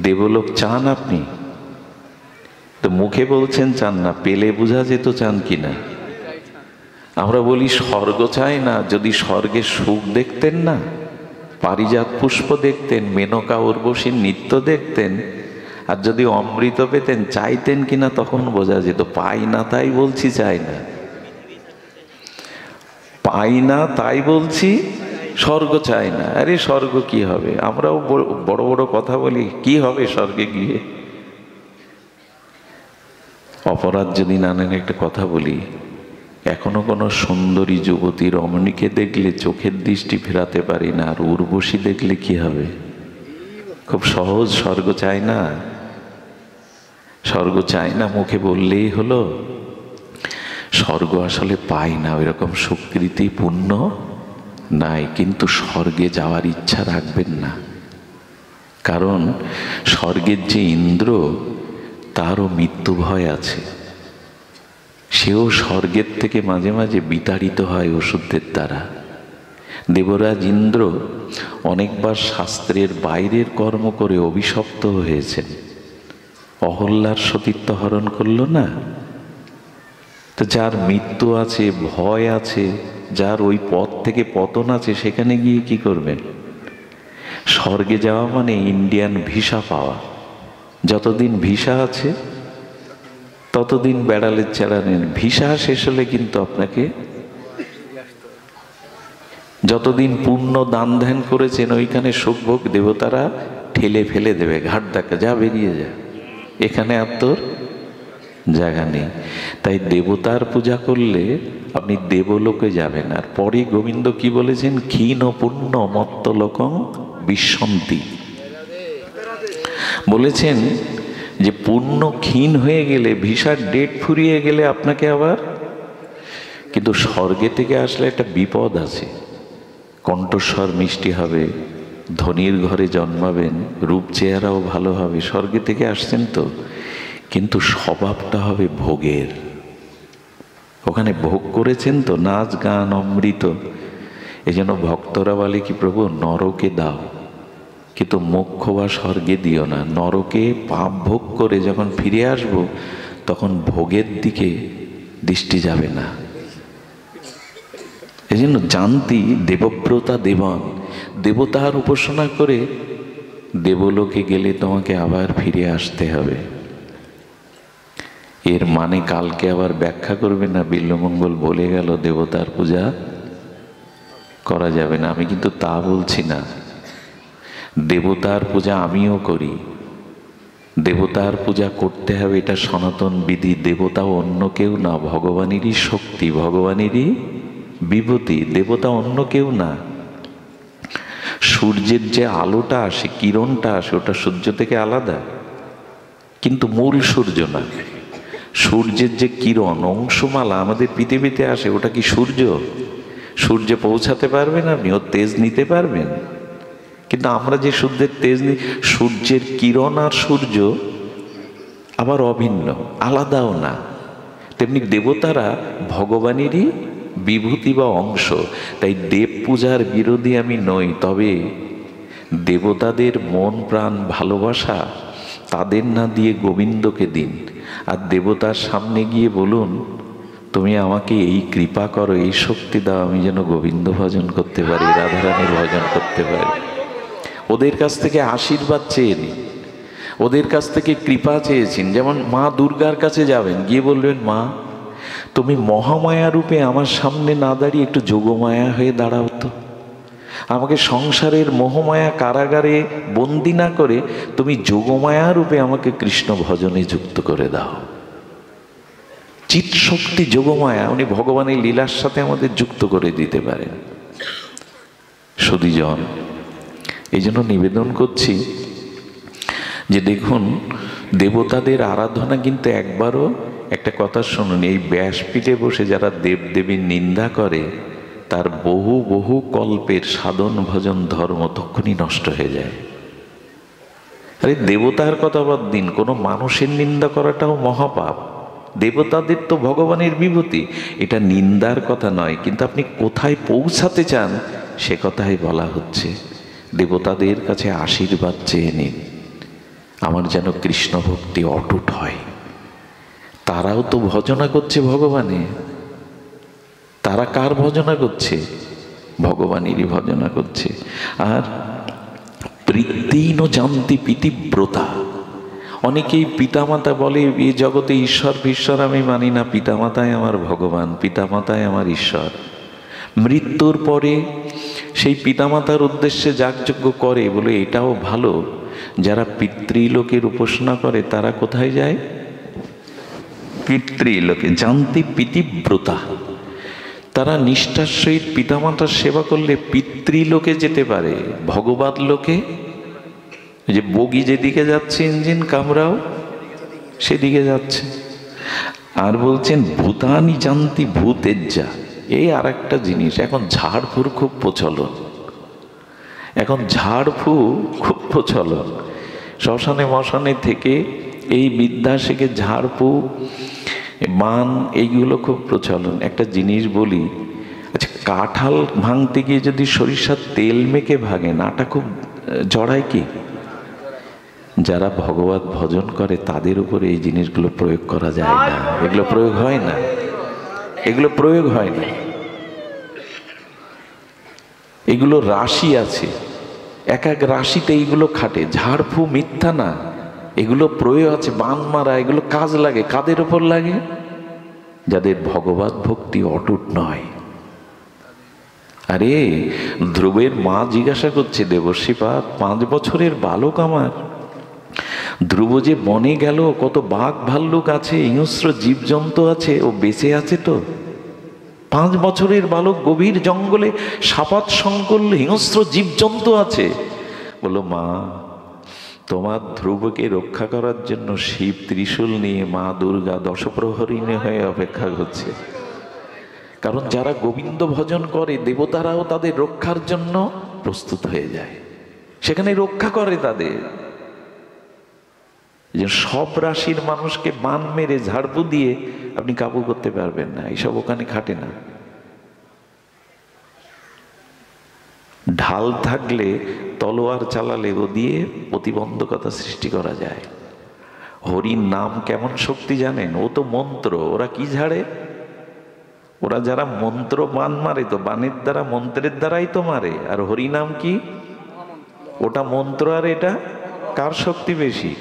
দেবলোক চান আপনি? তো মুখে বলছেন চান না, পেলে বোঝা যেত চান কিনা। আমরা বলি স্বর্গ চাই না, যদি স্বর্গের সুখ দেখতেন না, পারিজাত পুষ্প দেখতেন, মেনকা উর্বশীর নৃত্য দেখতেন, আর যদি অমৃত পেতেন চাইতেন কিনা তখন বোঝা যেত। পাই না তাই বলছি চাই না, পাই না তাই বলছি স্বর্গ চাই না। আরে স্বর্গ কি হবে? আমরাও বড় বড় কথা বলি, কি হবে স্বর্গে গিয়ে? অপরাধ যদি না নেন, একটা কথা বলি, এখনো কোনো সুন্দরী যুবতী রমণীকে দেখলে চোখের দৃষ্টি ফেরাতে পারি না, আর উর্বশী দেখলে কি হবে? খুব সহজ। স্বর্গ চাই না, স্বর্গ চাই না মুখে বললেই হলো। স্বর্গ আসলে পাই না, ওই রকম সুকৃতি পুণ্য নাই। কিন্তু স্বর্গে যাওয়ার ইচ্ছা রাখবেন না, কারণ স্বর্গের যে ইন্দ্র, তারও মৃত্যু ভয় আছে। সেও স্বর্গের থেকে মাঝে মাঝে বিতাড়িত হয় ওষুধের দ্বারা। দেবরাজ ইন্দ্র অনেকবার শাস্ত্রের বাইরের কর্ম করে অভিশপ্ত হয়েছেন। অহল্যার সতীত্ব হরণ করল না? তো যার মৃত্যু আছে, ভয় আছে, যার ওই পথ থেকে পতন আছে, সেখানে গিয়ে কি করবেন? স্বর্গে যাওয়া মানে ইন্ডিয়ান ভিসা পাওয়া। যতদিন ভিসা আছে ততদিন বেড়ালের চারা নেন। ভিসা শেষ হলে কিন্তু আপনাকে, যতদিন পূর্ণ দান ধ্যান করেছেন ওইখানে সুখভোগ দেবতারা ঠেলে ফেলে দেবে, ঘাট ধাক্কা, যা বেরিয়ে যা, এখানে আর তোর জায়গা নেই। তাই দেবতার পূজা করলে আপনি দেবলোকে যাবেন। আর পরে গোবিন্দ কি বলেছেন? ক্ষীণ পুণ্য মত্ত লোকং বিশ্বন্তি। বলেছেন যে পুণ্য ক্ষীণ হয়ে গেলে, ভিসার ডেট ফুরিয়ে গেলে আপনাকে আবার, কিন্তু স্বর্গে থেকে আসলে একটা বিপদ আছে। কণ্ঠস্বর মিষ্টি হবে, ধনীর ঘরে জন্মাবেন, রূপ চেহারাও ভালো হবে, স্বর্গে থেকে আসছেন তো, কিন্তু স্বভাবটা হবে ভোগের। ওখানে ভোগ করেছেন তো, নাচ গান অমৃত। এই জন্য ভক্তরা বলে কি, প্রভু নরকে দাও, কিন্তু মোক্ষ বা স্বর্গে দিও না। নরকে পাপ ভোগ করে যখন ফিরে আসব, তখন ভোগের দিকে দৃষ্টি যাবে না। এই জন্য জানতি দেবব্রতা দেবন, দেবতার উপাসনা করে দেবলোকে গেলে তোমাকে আবার ফিরে আসতে হবে। এর মানে কালকে আবার ব্যাখ্যা করবে না, বিল্বমঙ্গল বলে গেল দেবতার পূজা করা যাবে না। আমি কিন্তু তা বলছি না। দেবতার পূজা আমিও করি, দেবতার পূজা করতে হবে, এটা সনাতন বিধি। দেবতাও অন্য কেউ না, ভগবানেরই শক্তি, ভগবানেরই বিভূতি। দেবতা অন্য কেউ না। সূর্যের যে আলোটা আসে, কিরণটা আসে, ওটা সূর্য থেকে আলাদা, কিন্তু মূল সূর্য না। সূর্যের যে কিরণ অংশমালা আমাদের পৃথিবীতে আসে, ওটা কি সূর্য? সূর্যে পৌঁছাতে পারবেন আপনি? ওর তেজ নিতে পারবেন? কিন্তু আমরা যে সূর্যের তেজ নিই, সূর্যের কিরণ আর সূর্য আবার অভিন্ন, আলাদাও না। তেমনি দেবতারা ভগবানেরই বিভূতি বা অংশ। তাই দেব পূজার বিরোধী আমি নই, তবে দেবতাদের মন প্রাণ ভালোবাসা তাদের না দিয়ে গোবিন্দকে দিন। আর দেবতার সামনে গিয়ে বলুন, তুমি আমাকে এই কৃপা করো, এই শক্তি দাও, আমি যেন গোবিন্দ ভজন করতে পারি, রাধারানীর ভজন করতে পারি। ওদের কাছ থেকে আশীর্বাদ চেয়ে নিন, ওদের কাছ থেকে কৃপা চেয়েছেন। যেমন মা দুর্গার কাছে যাবেন, গিয়ে বলবেন, মা তুমি মহামায়া রূপে আমার সামনে না দাঁড়িয়ে একটু যোগমায়া হয়ে দাঁড়াও তো। আমাকে সংসারের মোহমায়া কারাগারে বন্দি না করে তুমি যোগমায়া রূপে আমাকে কৃষ্ণ ভজনে যুক্ত করে দাও। চিৎ শক্তি যোগমায়া, উনি ভগবানের লীলার সাথে আমাদের যুক্ত করে দিতে পারেন। সুধীজন, এই জন্য নিবেদন করছি যে দেখুন, দেবতাদের আরাধনা কিন্তু একবারও, একটা কথা শুনুন, এই ব্যাসপীঠে বসে যারা দেবদেবীর নিন্দা করে, তার বহু বহু কল্পের সাধন ভজন ধর্ম তখনই নষ্ট হয়ে যায়। আরে দেবতার কথা বাদ দিন, কোনো মানুষের নিন্দা করাটাও মহাপাপ। দেবতাদের তো ভগবানের বিভূতি, এটা নিন্দার কথা নয়। কিন্তু আপনি কোথায় পৌঁছাতে চান সে কথাই বলা হচ্ছে। দেবতাদের কাছে আশীর্বাদ চেয়ে নিন, আমার যেন কৃষ্ণ ভক্তি অটুট হয়। তারাও তো ভজনা করছে ভগবানে, তারা কার ভজনা করছে? ভগবানেরই ভজনা করছে। আর প্রীতিন জানতি পিতিব্রতা, অনেকেই পিতামাতা বলে এই জগতে ঈশ্বর ফিশ্বর আমি মানি না, পিতামাতাই আমার ভগবান, পিতামাতাই আমার ঈশ্বর। মৃত্যুর পরে সেই পিতামাতার উদ্দেশ্যে যাগযজ্ঞ করে বলে এটাও ভালো। যারা পিতৃলোকের উপাসনা করে তারা কোথায় যায়? পিতৃলোকে। জানতি পিতিব্রতা, তারা নিষ্ঠার সহিত পিতামাতার সেবা করলে পিতৃলোকে যেতে পারে। ভগবত লোকে যে বগি যেদিকে যাচ্ছে ইঞ্জিন কামরাও সেদিকে যাচ্ছে। আর বলছেন ভূতানি জানতি ভূতেজ্জা, এই আর একটা জিনিস, এখন ঝাড়ফুঁর খুব প্রচলন, এখন ঝাড়ফু খুব প্রচলন। শ্মশানে মশানে থেকে এই বিদ্যা শিখে ঝাড়ফু মান এইগুলো খুব প্রচলন। একটা জিনিস বলি, আচ্ছা কাঁঠাল ভাঙতে গিয়ে যদি সরিষার তেল মেখে ভাঙেন আটা খুব জড়ায় কি? যারা ভগবত ভজন করে তাদের উপরে এই জিনিসগুলো প্রয়োগ করা যায় না, এগুলো প্রয়োগ হয় না, এগুলো প্রয়োগ হয় না। এগুলো রাশি আছে, এক এক রাশিতে এইগুলো খাটে। ঝাড়ফু মিথ্যা না, এগুলো প্রয়োগ আছে, বান মারা, এগুলো কাজ লাগে। কাদের ওপর লাগে? যাদের ভগবত ভক্তি অটুট নয়। আরে ধ্রুবের মা জিজ্ঞাসা করছে, দেবর্ষিপাদ 5 বছরের বালক আমার, ধ্রুব যে বনে গেল, কত বাঘ ভাল্লুক আছে, হিংস্র জীবজন্তু আছে, ও বেঁচে আছে তো? 5 বছরের বালক গভীর জঙ্গলে সাপাত সংকুল হিংস্র জীবজন্তু আছে। বলো মা, তোমার ধ্রুবকে রক্ষা করার জন্য শিব ত্রিশূল নিয়ে মা দুর্গা দশপ্রহরিণী হয়ে অপেক্ষা করছে। কারণ যারা গোবিন্দ ভজন করে দেবতারাও তাদের রক্ষার জন্য প্রস্তুত হয়ে যায়, সেখানে রক্ষা করে তাদের। যে সব রাশির মানুষকে বান মেরে ঝাড়পু দিয়ে আপনি কাবু করতে পারবেন না, এইসব ওখানে খাটে না। ঢাল থাকলে তলোয়ার চালালে ও দিয়ে প্রতিবন্ধকতা সৃষ্টি করা যায়। হরির নাম কেমন শক্তি জানেন? ও তো মন্ত্র। ওরা কি ঝাড়ে? ওরা যারা মন্ত্র বান মারে তো বানের দ্বারা, মন্ত্রের দ্বারাই তো মারে। আর হরি নাম কি? ওটা মন্ত্র, আর এটা কার শক্তি বেশি?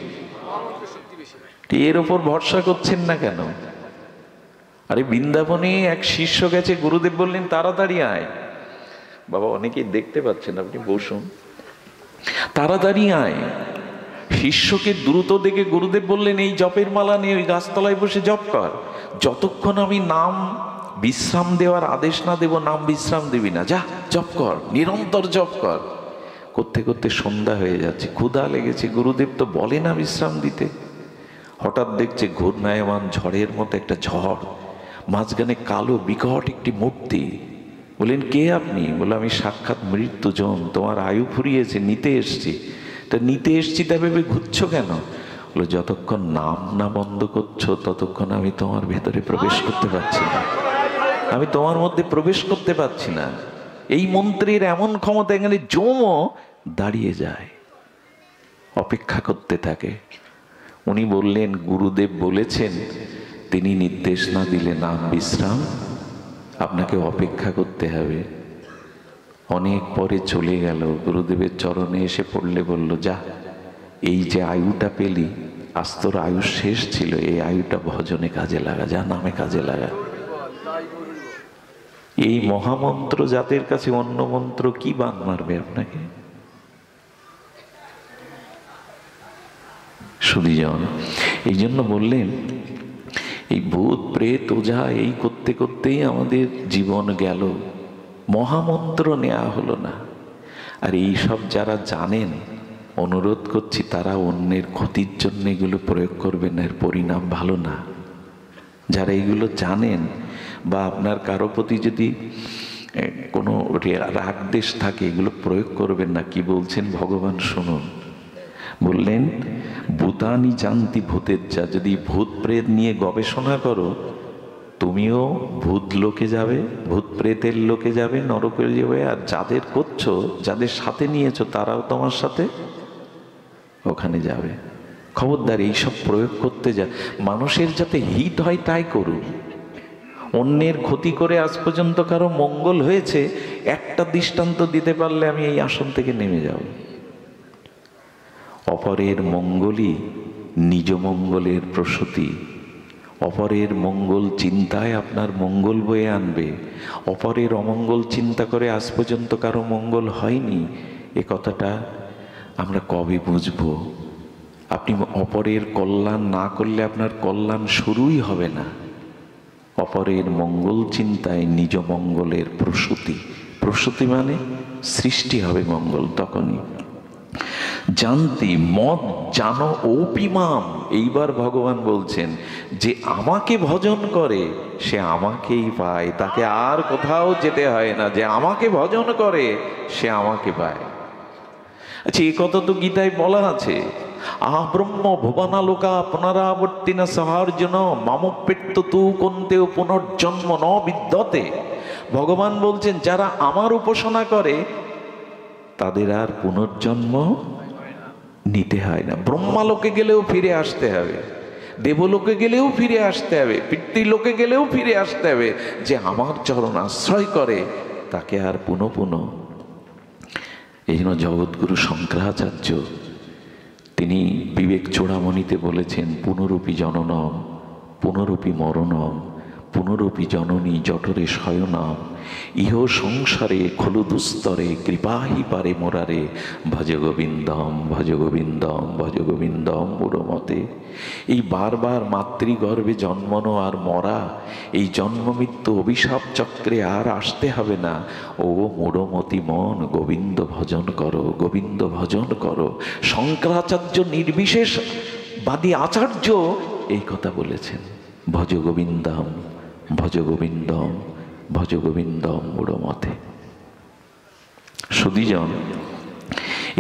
এর ওপর ভরসা করছেন না কেন? আরে বৃন্দাবনে এক শিষ্য গেছে, গুরুদেব বললেন তাড়াতাড়ি আয়। বাবা অনেকেই দেখতে পাচ্ছেন, আপনি বসুন, তাড়াতাড়ি আয়। শিষ্যকে দ্রুত দেখে গুরুদেব বললেন এই জপের মালা নিয়ে ওই গাছতলায় বসে জপ কর, যতক্ষণ আমি নাম বিশ্রাম দেওয়ার আদেশ না দেব নাম বিশ্রাম দিবি না, যা জপ কর, নিরন্তর জপ কর। করতে করতে সন্ধ্যা হয়ে যাচ্ছে, ক্ষুধা লেগেছে, গুরুদেব তো বলে না বিশ্রাম দিতে। হঠাৎ দেখছে ঘূর্ণায়মান ঝড়ের মতো একটা ঝড়, মাঝখানে কালো বিকট একটি মূর্তি। বললেন কে আপনি? বলে আমি সাক্ষাৎ মৃত্যুজন, তোমার আয়ু ফুরিয়েছে, নিতে এসছি। তা নিতে এসছি তা ভেবে ঘুরছ কেন? বলে যতক্ষণ নাম না বন্ধ করছো ততক্ষণ আমি তোমার ভেতরে প্রবেশ করতে পারছি না, আমি তোমার মধ্যে প্রবেশ করতে পারছি না। এই মন্ত্রের এমন ক্ষমতা, এখানে জমও দাঁড়িয়ে যায়, অপেক্ষা করতে থাকে। উনি বললেন গুরুদেব বলেছেন, তিনি নির্দেশ না দিলে নাম বিশ্রাম আপনাকে অপেক্ষা করতে হবে। অনেক পরে চলে গেল, গুরুদেবের চরণে এসে পড়লে বলল যা, এই যে আয়ুটা পেলি, আজ তোর আয়ু শেষ ছিল, এই আয়ুটা ভজনে কাজে লাগা, যা নামে কাজে লাগা। এই মহামন্ত্র যাদের কাছে, অন্য মন্ত্র কি বান মারবে আপনাকে? সুধীজন এই জন্য বললেন, এই ভূত প্রেত ওঝা এই করতে করতেই আমাদের জীবন গেল, মহামন্ত্র নেওয়া হলো না। আর এই সব যারা জানেন, অনুরোধ করছি তারা অন্যের ক্ষতির জন্য এগুলো প্রয়োগ করবেন না, এর পরিণাম ভালো না। যারা এগুলো জানেন, বা আপনার কারো প্রতি যদি কোনো রাগ দেশ থাকে, এগুলো প্রয়োগ করবেন না। কি বলছেন ভগবান শুনুন, বললেন ভূতানি জানতি ভূতের যা, যদি ভূত প্রেত নিয়ে গবেষণা করো তুমিও ভূত লোকে যাবে, ভূত প্রেতের লোকে যাবে, নরকে যাবে। আর যাদের করছো, যাদের সাথে নিয়েছো, তারাও তোমার সাথে ওখানে যাবে। খবরদার এইসব প্রয়োগ করতে যা, মানুষের যাতে হিত হয় তাই করুন। অন্যের ক্ষতি করে আজ পর্যন্ত কারো মঙ্গল হয়েছে একটা দৃষ্টান্ত দিতে পারলে আমি এই আসন থেকে নেমে যাব। অপরের মঙ্গলই নিজ মঙ্গলের প্রসূতি। অপরের মঙ্গল চিন্তায় আপনার মঙ্গল বয়ে আনবে। অপরের অমঙ্গল চিন্তা করে আজ পর্যন্ত কারো মঙ্গল হয়নি, এ কথাটা আমরা কবে বুঝব? আপনি অপরের কল্যাণ না করলে আপনার কল্যাণ শুরুই হবে না। অপরের মঙ্গল চিন্তায় নিজ মঙ্গলের প্রসূতি। প্রসূতি মানে সৃষ্টি হবে মঙ্গল তখনই। জানতি মদ জানো অপিমাম। এইবার ভগবান বলছেন যে আমাকে ভজন করে সে আমাকেই পায়, তাকে আর কোথাও যেতে হয় না। যে আমাকে ভজন করে সে আমাকে পায়। আচ্ছা, এই কথা তো গীতায় বলা আছে, আব্রহ্ম ভুবনালোকা পুনরাবর্তিনা সহার্জুন মামপেত্য তু কন্তেও পুনর্জন্ম ন বিদ্যতে। ভগবান বলছেন যারা আমার উপাসনা করে তাদের আর পুনর্জন্ম নিতে হয় না। ব্রহ্মালোকে গেলেও ফিরে আসতে হবে, দেবলোকে গেলেও ফিরে আসতে হবে, পিতৃলোকে গেলেও ফিরে আসতে হবে। যে আমার চরণ আশ্রয় করে তাকে আর পুনঃ পুনঃ। এই জন্য জগৎগুরু শঙ্করাচার্য তিনি বিবেক চূড়ামণিতে বলেছেন, পুনরূপী জননম পুনরূপী মরণম পুনরূপী জননী জঠরে শয়নম ইহ সংসারে খলু দুস্তরে কৃপাহি পারে মোরারে ভজ গোবিন্দম ভজ গোবিন্দম ভজ গোবিন্দম মূঢ়মতে। এই বারবার মাতৃগর্ভে জন্মানো আর মরা, এই জন্ম মৃত্যু অভিশাপ চক্রে আর আসতে হবে না। ও মূঢ়মতি মন গোবিন্দ ভজন করো, গোবিন্দ ভজন করো। শঙ্করাচার্য নির্বিশেষবাদী আচার্য এই কথা বলেছেন, ভজ গোবিন্দম ভজ গোবিন্দম ভজ গোবিন্দম মূঢ়মতে। সুধীজন,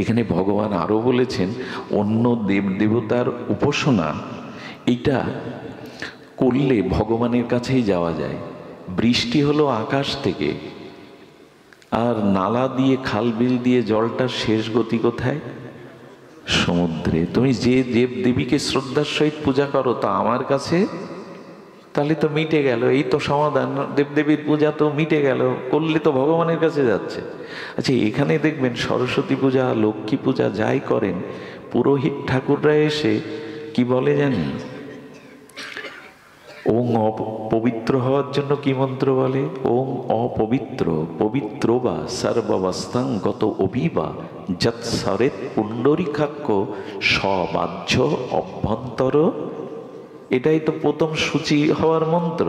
এখানে ভগবান আরো বলেছেন অন্য দেব দেবতার উপাসনা এটা করলে ভগবানের কাছেই যাওয়া যায়। বৃষ্টি হলো আকাশ থেকে, আর নালা দিয়ে খাল বিল দিয়ে জলটার শেষ গতি কোথায়? সমুদ্রে। তুমি যে দেব দেবীকে শ্রদ্ধার সহিত পূজা করো তা আমার কাছে, তাহলে তো মিটে গেল। এই তো সমাধান, দেবদেবীর পূজা তো মিটে গেল, করলে তো ভগবানের কাছে যাচ্ছে। আচ্ছা, এখানে দেখবেন সরস্বতী পূজা লক্ষ্মী পূজা যাই করেন, পুরোহিত ঠাকুররা এসে কি বলে জানেন? ওং অপবিত্র হওয়ার জন্য কি মন্ত্র বলে? ওং অপবিত্র পবিত্র বা সর্বাবস্থাং গত অভিবা যৎ সরেত পুণ্ডরিকাক্ষ সবাহ্য অভ্যন্তর। এটাই তো প্রথম সূচি হওয়ার মন্ত্র।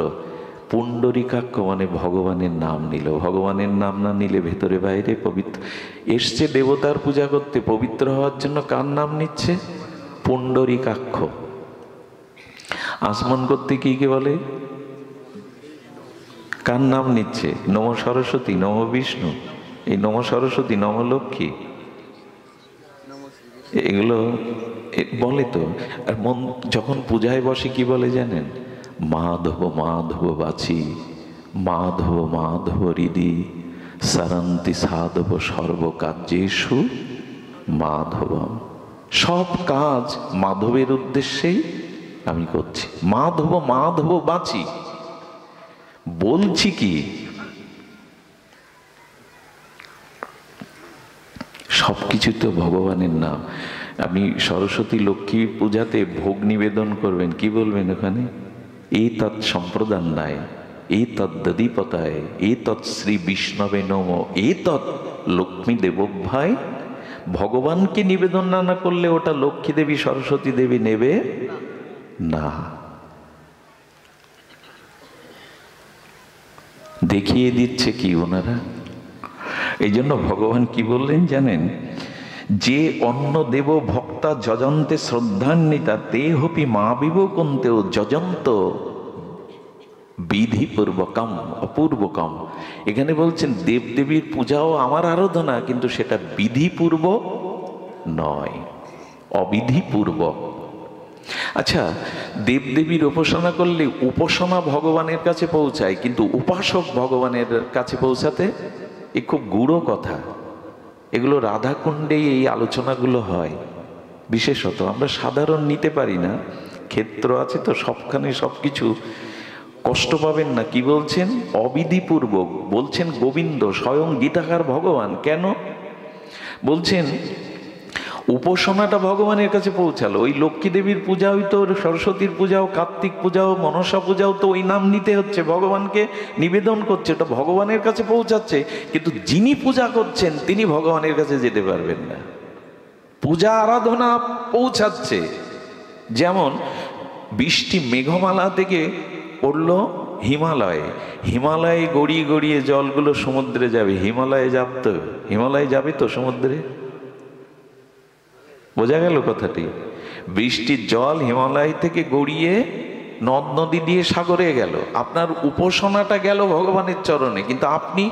পুণ্ডরিকাক্ষ মানে ভগবানের নাম নিল। ভগবানের নাম না নিলে ভেতরে বাইরে পবিত্র। এসছে দেবতার পূজা করতে, পবিত্র হওয়ার জন্য কার নাম নিচ্ছে? পুণ্ডরিকাক্ষ। আসমান করতে কি কি বলে? কার নাম নিচ্ছে? নম সরস্বতী, নম বিষ্ণু, এই নম সরস্বতী, নম লক্ষ্মী, এগুলো বলে তো। আর মন যখন পূজায় বসে কি বলে জানেন? মাধব মাধব বাছি, মাধব মাধব হৃদি, সারন্তি সাধব সর্বকার্যেষু মাধবম। সব কাজ মাধবের উদ্দেশ্যেই আমি করছি। মাধব মাধব বাছি, বলছি কি সবকিছু তো ভগবানের নাম। আপনি সরস্বতী লক্ষ্মী পূজাতে ভোগ নিবেদন করবেন, কি বলবেন ওখানে? এই তৎ সম্প্রদান নাই, এই তৎ দধিপতায়, এই তৎ শ্রী বিষ্ণবে নম, এই তৎ লক্ষ্মী দেবভাই। ভগবানকে নিবেদন না করলে ওটা লক্ষ্মী দেবী সরস্বতী দেবী নেবে না। দেখিয়ে দিচ্ছে কি ওনারা। এই জন্য ভগবান কি বললেন জানেন? যে অন্য দেব ভক্তা যজন্তে শ্রদ্ধান্বিতা তে হপি মা বিবকন্তেও যজন্ত বিধিপূর্বকম অপূর্বকম। এখানে বলছেন দেবদেবীর পূজাও আমার আরাধনা, কিন্তু সেটা বিধিপূর্বক নয়, অবিধিপূর্বক। আচ্ছা, দেবদেবীর উপাসনা করলে উপাসনা ভগবানের কাছে পৌঁছায়, কিন্তু উপাসক ভগবানের কাছে পৌঁছাতে এ খুব গূঢ় কথা। এগুলো রাধাকুণ্ডেই এই আলোচনাগুলো হয়। বিশেষত আমরা সাধারণ নিতে পারি না, ক্ষেত্র আছে তো সবখানে সব কিছু। কষ্ট পাবেন না। কি বলছেন? অবিধিপূর্বক বলছেন গোবিন্দ, স্বয়ং গীতাকার ভগবান। কেন বলছেন? উপাসনাটা ভগবানের কাছে পৌঁছালো। ওই লক্ষ্মী দেবীর পূজা হইতো, সরস্বতীর পূজাও, কার্তিক পূজাও, মনসা পূজাও, তো ওই নাম নিতে হচ্ছে, ভগবানকে নিবেদন করছে, ওটা ভগবানের কাছে পৌঁছাচ্ছে। কিন্তু যিনি পূজা করছেন তিনি ভগবানের কাছে যেতে পারবেন না। পূজা আরাধনা পৌঁছাচ্ছে। যেমন বৃষ্টি মেঘমালা থেকে পড়লো হিমালয়ে, হিমালয়ে গড়িয়ে গড়িয়ে জলগুলো সমুদ্রে যাবে। হিমালয়ে যাবে, হিমালয়ে যাবে তো সমুদ্রে। বোঝা গেল কথাটি? বৃষ্টির জল হিমালয় থেকে গড়িয়ে নদ নদী দিয়ে সাগরে গেল। আপনার উপাসনাটা গেল ভগবানের চরণে, কিন্তু আপনি,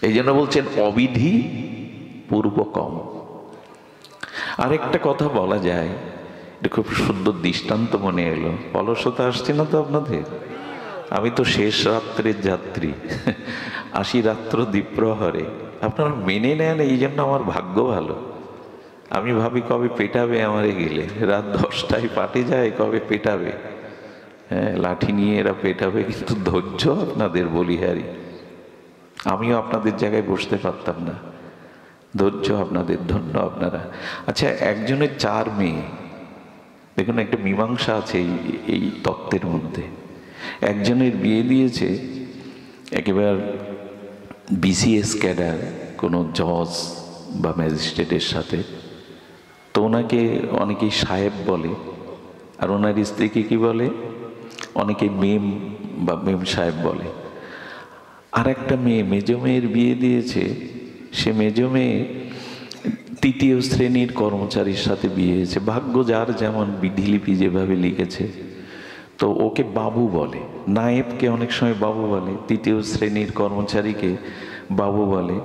এই জন্য বলছেন অবিধি পূর্বকম। আরেকটা কথা বলা যায়, এটা খুব সুন্দর দৃষ্টান্ত মনে এলো। অলসতা আসছে না তো আপনাদের? আমি তো শেষ রাত্রের যাত্রী, আসি রাত্র দ্বীপ্রহরে। আপনারা মেনে নেন, এই জন্য আমার ভাগ্য ভালো। আমি ভাবি কবে পেটাবে আমারে গেলে, রাত 10টায় পাটে যায়, কবে পেটাবে। হ্যাঁ, লাঠি নিয়ে এরা পেটাবে, কিন্তু ধৈর্য আপনাদের বলিহারি। আমিও আপনাদের জায়গায় বসতে পারতাম না। ধৈর্য আপনাদের, ধন্য আপনারা। আচ্ছা, একজনের 4 মেয়ে। দেখুন, একটা মীমাংসা আছে এই তত্ত্বের মধ্যে। একজনের বিয়ে দিয়েছে একেবারে বিসিএস ক্যাডার, কোনো জজ বা ম্যাজিস্ট্রেটের সাথে। তো ওনাকে অনেকেই সাহেব বলে, আর ওনার স্ত্রীকে কি বলে? অনেকে মেম বা মেম সাহেব বলে। আর একটা মেয়ে, মেজো মেয়ের বিয়ে দিয়েছে। সে মেজো মেয়ে 3য় শ্রেণীর কর্মচারীর সাথে বিয়ে হয়েছে। ভাগ্য যার যেমন, বিধিলিপি যেভাবে লিখেছে। তো ওকে বাবু বলে, নায়েবকে অনেক সময় বাবু বলে, 3য় শ্রেণীর কর্মচারীকে বাবু বলে,